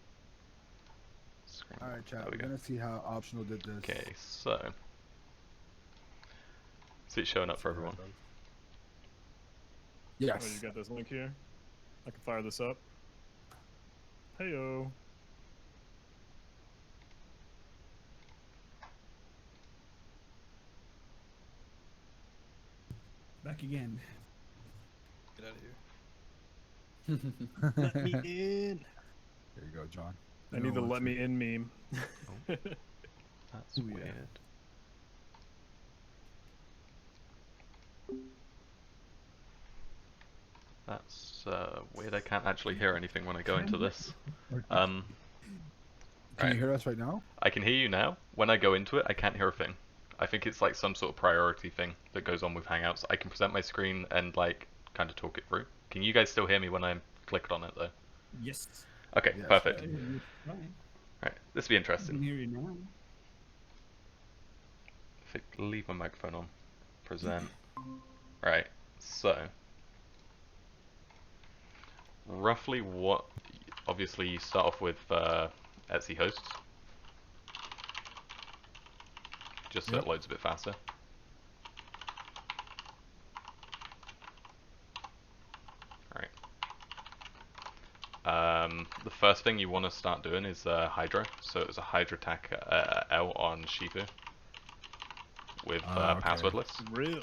Alright, chat. We're gonna see how Optional did this. Okay, so. Is it showing up for everyone? Yes. Oh, you got this link here? I can fire this up. Heyo. Back again. Get out of here. Let me in. There you go, John. I need the let me in meme. That's weird. That's weird. I can't actually hear anything when I go into this. Can you hear us right now? I can hear you now. When I go into it, I can't hear a thing. I think it's like some sort of priority thing that goes on with Hangouts. I can present my screen and like kind of talk it through. Can you guys still hear me when I'm clicked on it though? Yes. Okay, Yes. perfect. Right. Right, this will be I can interesting. hear you now. If I leave my microphone on, present. Right, so roughly what? Obviously, you start off with Etsy hosts, just so it loads a bit faster. the first thing you want to start doing is Hydro. So it's a Hydro attack L on Shifu with passwordless. Really?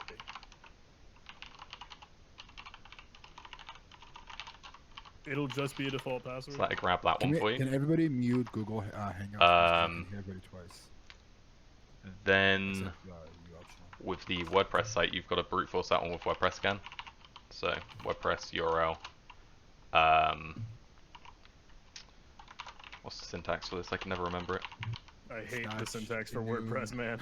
It'll just be a default password. So let me grab that one for you. Can everybody mute Google Hangouts? I can hear everybody twice. Then with the WordPress site, you've got to brute force that one with WordPress again. So WordPress URL. What's the syntax for this? I can never remember it. I hate the syntax for WordPress, man.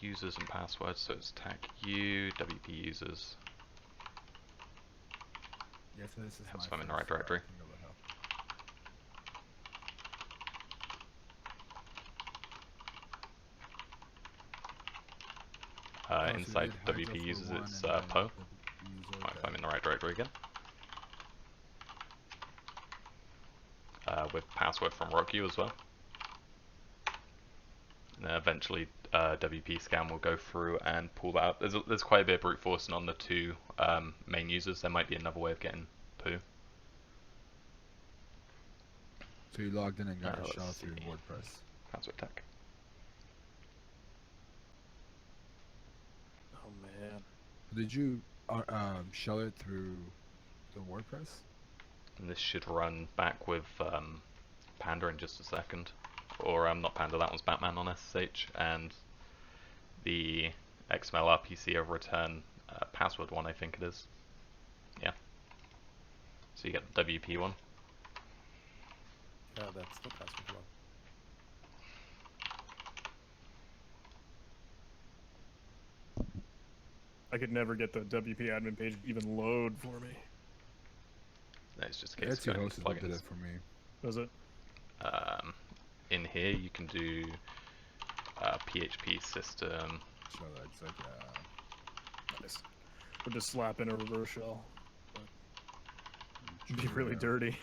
Users and passwords, so it's tag u, WP users. Yeah, so this is Helps if I'm in the right directory. Inside WP users, it's Po. If I'm in the right directory again. With password from RockU as well. And then eventually WP scan will go through and pull that up. There's quite a bit of brute forcing on the two main users. There might be another way of getting poo. So you logged in and got a shell through WordPress. Password tech. Oh man. Did you shell it through the WordPress? And this should run back with Panda in just a second. Or not Panda, that one's Batman on SSH. And the XML RPC over return password one, I think it is. Yeah. So you get the WP one. Yeah, that's the password one. I could never get the WP admin page even load for me. It's just a case of going to plugins. Did it for me. Does it? In here you can do PHP system. So that's like nice. We'll just slap in a reverse shell. It'd be really dirty.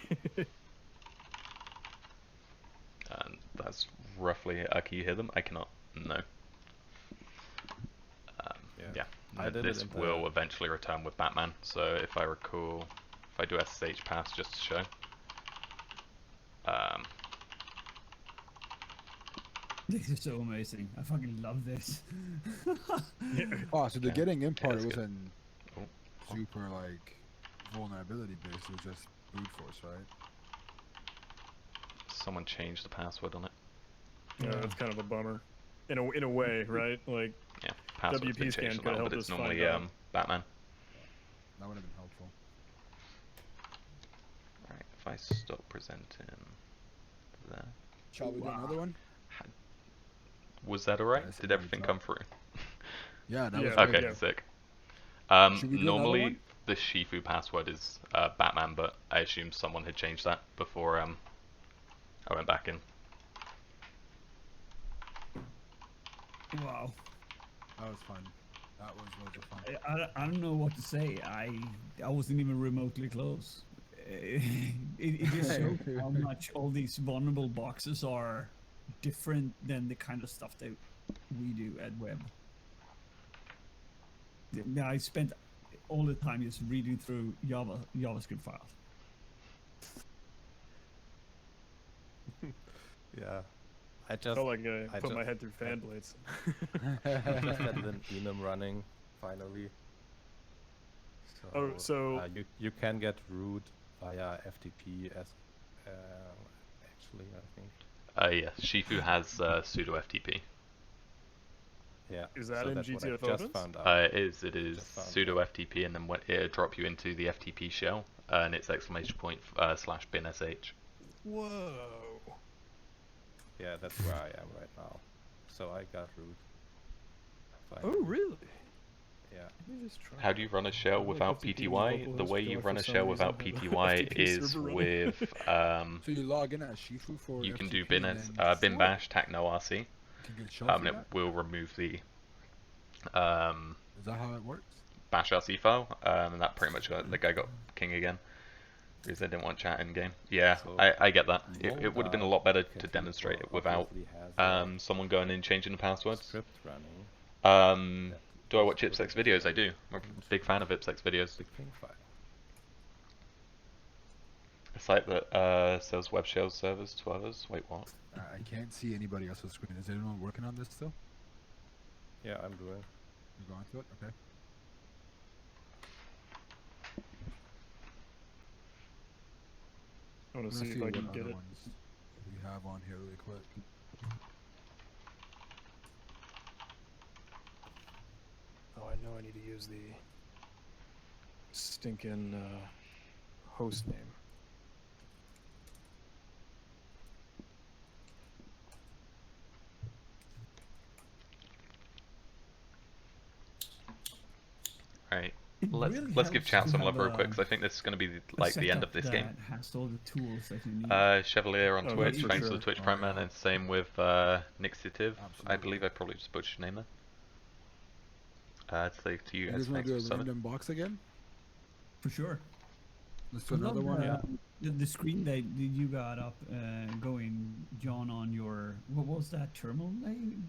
And that's roughly. Can you hear them? I cannot. No. Yeah. This will eventually return with Batman. So if I recall, if I do SSH pass just to show. This is so amazing. I fucking love this. Oh, so the getting in part wasn't super like vulnerability based. It was just brute force, right? Someone changed the password on it. Yeah, that's kind of a bummer. In a way, right? Like yeah, password's been WP scan changed could now, help but us it's normally find Batman. That would have been helpful. Alright, if I stop presenting there. Shall we do another one? Was that alright? Did everything come through? Yeah, that was okay, great. sick. Should we do Normally the Shifu password is Batman, but I assume someone had changed that before I went back in. Wow. That was fun. That was loads of fun. I don't know what to say. I wasn't even remotely close. It just showed how much all these vulnerable boxes are different than the kind of stuff that we do at Web. I spent all the time just reading through JavaScript files. Yeah. I felt like I put my head through fan blades. I just had an enum running finally. So, you can get root via FTP as actually I think. Yeah, Shifu has sudo FTP. Yeah. Is that so in that's GTF what I just found out. It is sudo FTP, and then it'll drop you into the FTP shell, and it's !/ bin sh. Whoa. Yeah, that's where I am right now. So I got root. Oh, really? Yeah. How do you run a shell without PTY? The way you run a shell without PTY is with so you log in as Shifu for you can FTP do bin bash tac no rc. And it will remove the is that how it works? bash rc file, and that pretty much the guy got king again because they didn't want chat in game. Yeah, so I get that. It would have been a lot better to demonstrate it without someone going in and changing the passwords. Script running. Do I watch IPsec's videos? I do. I'm a big fan of IPsec's videos. A site that sells web shell servers to others. Wait, what? I can't see anybody else's screen. Is anyone working on this still? Yeah, I'm doing. You're going through it? Okay. I want to see if I can get it. We have on here really quick. Oh, I know I need to use the stinking host name. Alright, let's give chat some love real quick, because I think this is going to be like the end of this game. Has all the tools that you need. Chevalier on Twitch, thanks for sure. the Twitch Prime Man, and same with Nixitive. I believe I probably just butchered your name there. It's like to you guys, want thanks to for do a summon. random box again? For sure. Let's do another one. The screen that you got up going, John, on your, what was that terminal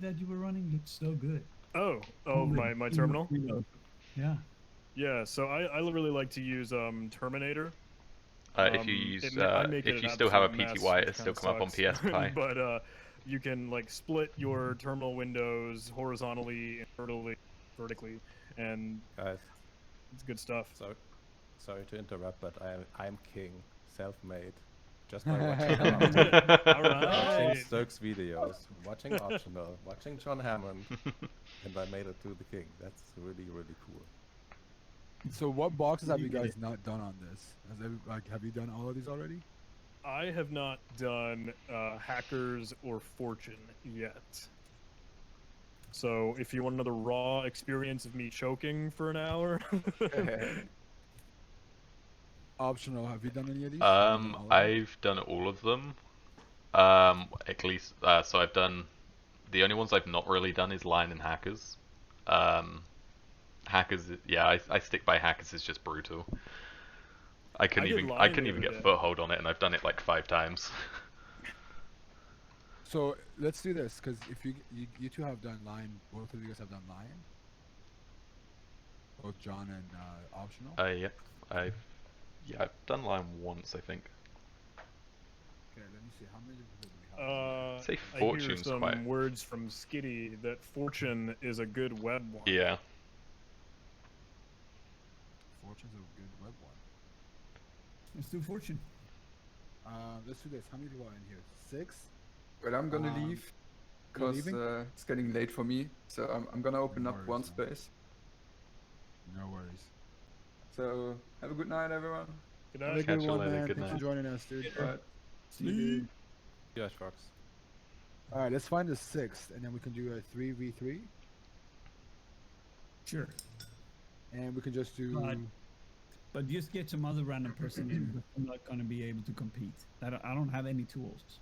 that you were running? Looked so good. Oh, my terminal? Yeah. Yeah, so I really like to use Terminator. If you use, if you still have a PTY, it'll still come up on PS Pi. But you can like split your terminal windows horizontally and vertically, and Guys, it's good stuff. sorry to interrupt, but I'm king, self-made, just by watching watching STÖK's videos, watching Optional, watching John Hammond, and I made it to the king. That's really cool. So what boxes have you guys not done on this? Have you done all of these already? I have not done Hackers or Fortune yet. So if you want another raw experience of me choking for an hour, Optional, have you done any of these? I've done all of them. At least, so I've done, the only ones I've not really done is Lion and Hackers. Hackers, yeah, I stick by Hackers, is just brutal. I couldn't even get foothold on it, and I've done it like 5 times. So let's do this, because if you two have done Lion, both of you guys have done Lion. Both John and Optional. Yep, I've done Lion once, I think. Okay, let me see. How many do we have? Say Fortune's I hear some quite... words from Skitty that Fortune is a good web one. Yeah. Fortune's a good web one. Let's do Fortune. Let's do this. How many people are in here? 6? Well, I'm gonna leave because it's getting late for me. So I'm gonna open up one space. No worries. So have a good night, everyone. Good Have night. a good Catch you one, later. man. Good Thanks night. for joining us, dude. See you, dude. Yeah, Fox. All right, let's find the 6th, and then we can do a 3v3, Sure. and we can just do. But just get some other random person in because I'm not going to be able to compete. I don't have any tools.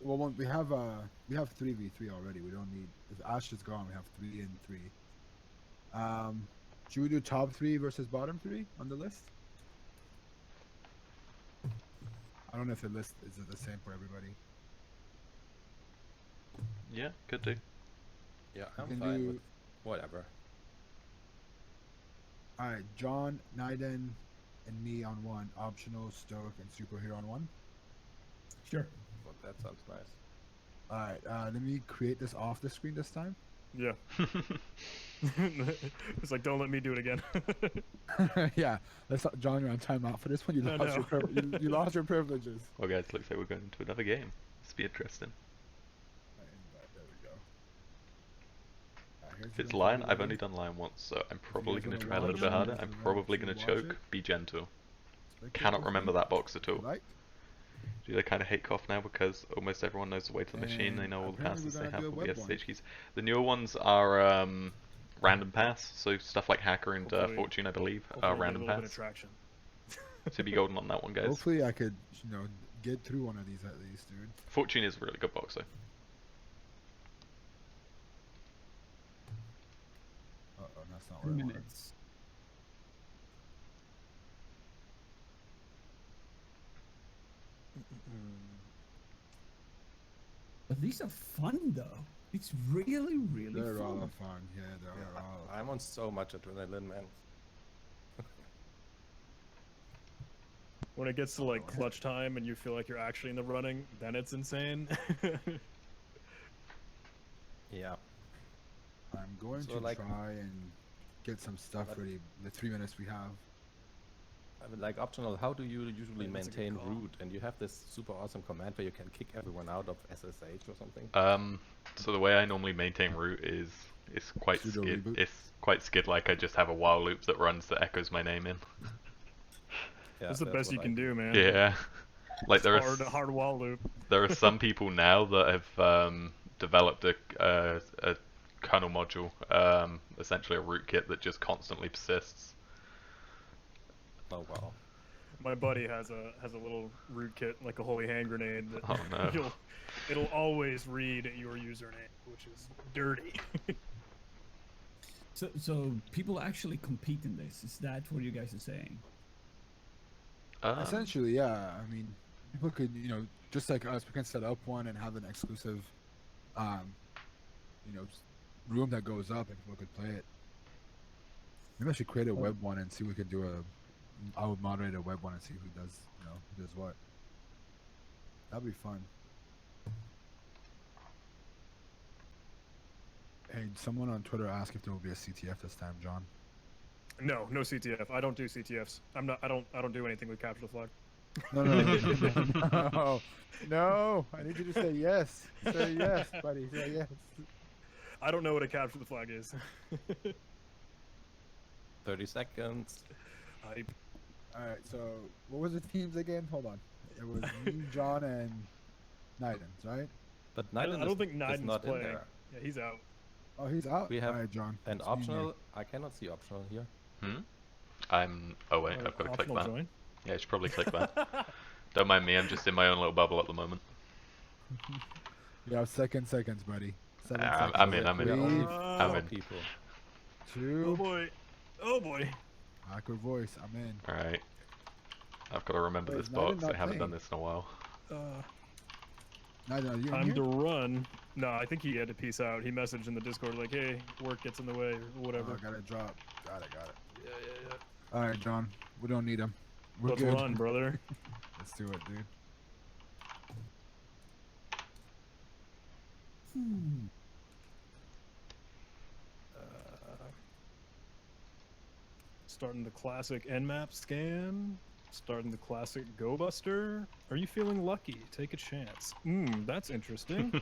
Well, we have 3v3 already. We don't need. If Ash is gone, we have 3 and 3. Should we do top 3 versus bottom 3 on the list? I don't know if the list is the same for everybody. Yeah, could do. Yeah, I'm can fine do- with whatever. All right, John, Naiden, and me on 1. Optional, STÖK, and Superhero on 1. Sure. Well, that sounds nice. All right, let me create this off the screen this time. Yeah. It's like, don't let me do it again. Yeah, John, you're on timeout for this one. You lost your privileges. Well, guys, looks like we're going into another game. This will be interesting. There we go. If it's Lion, I've only done Lion once, so I'm probably going to try a little bit harder. I'm probably going to choke. Be gentle. Cannot remember that box at all. Do they kind of hate cough now because almost everyone knows the way to the machine? They know all the passes they have from the SSH keys. The newer ones are random pass, so stuff like Hacker and Fortune, I believe, are random pass. So be golden on that one, guys. Hopefully, I could, get through one of these at least, dude. Fortune is a really good box, though. Uh-oh, that's not 2 what I wanted. minutes. But these are fun, though. It's really, really They're fun. all fun. Yeah, they're all. I'm on so much adrenaline, man. When it gets to like clutch time and you feel like you're actually in the running, then it's insane. Yeah. I'm going So, to like, try and get some stuff ready. The 3 minutes we have. I mean, like optional, how do you usually Yeah, that's a good maintain call. root? And you have this super awesome command where you can kick everyone out of SSH or something. So the way I normally maintain root is it's quite Sudo skid. reboot? It's quite skid like. I just have a while loop that runs that echoes my name in. Yeah, That's the best you can do, man. Yeah. Like there are Hard wall loop. there are some people now that have developed a kernel module, essentially a rootkit that just constantly persists. Oh wow. My buddy has a little rootkit, like a holy hand grenade. That Oh no. it'll always read your username, which is dirty. So people actually compete in this. Is that what you guys are saying? Essentially, yeah. I mean, people could, you know, just like us, we can set up one and have an exclusive, you know, room that goes up and people could play it. Maybe I should create a web one and see if we could do I would moderate a web one and see who does, you know, who does what. That'd be fun. Hey, someone on Twitter asked if there will be a CTF this time, John. No CTF. I don't do CTFs. I don't do anything with capture the flag. No. No. I need you to say yes. Say yes, buddy. Say yes. I don't know what a capture the flag is. 30 seconds. Alright, so what was the teams again? Hold on. It was me, John, and Nidens, right? But I Niden don't think is Niden's not in playing. there. Yeah, he's out. Oh, he's out? We have Alright, John. an It's me and you. optional. I cannot see optional here. Oh wait, I've got to click Optional that. join. Yeah, I should probably click that. Don't mind me, I'm just in my own little bubble at the moment. You have seconds, buddy. 7 I'm seconds. in. We are only I'm 4 in. people. Oh 2. boy. Oh boy. Awkward voice. I'm in. Alright. I've got to remember Wait, this is Niden box. not I haven't done playing? this in a while. Niden, are you in Time here? to run. No, I think he had to peace out. He messaged in the Discord like, "Hey, work gets in the way or whatever." Oh, I gotta drop. Got it. Yeah. Alright, John. We don't need him. We're Let's good. run, brother. Let's do it, dude. Starting the classic Nmap scan. Starting the classic Go Buster. Are you feeling lucky? Take a chance. That's interesting.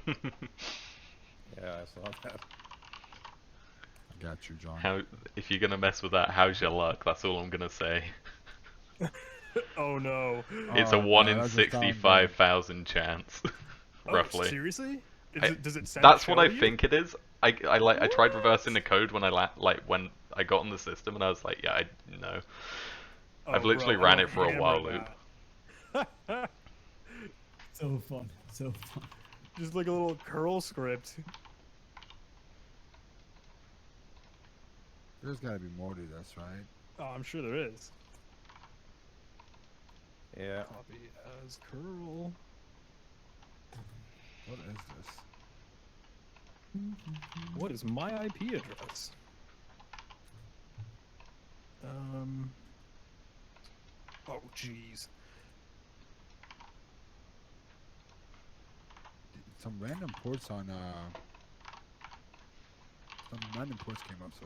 Yeah, I saw that. I got you, John. If you're gonna mess with that, how's your luck? That's all I'm gonna say. Oh no. It's a 1 in that doesn't sound 65,000 chance, Oh, roughly. seriously? Does it send That's what I you? think it is. I tried reversing the code when when I got on the system, and I was like, yeah, no. Oh, I've literally bro, ran I it for a hammered while loop. that. So fun. So fun. Just like a little curl script. There's gotta be more to this, right? Oh, I'm sure there is. Yeah. Copy as curl. What is this? What is my IP address? Oh, jeez. Some random ports on some random ports came up so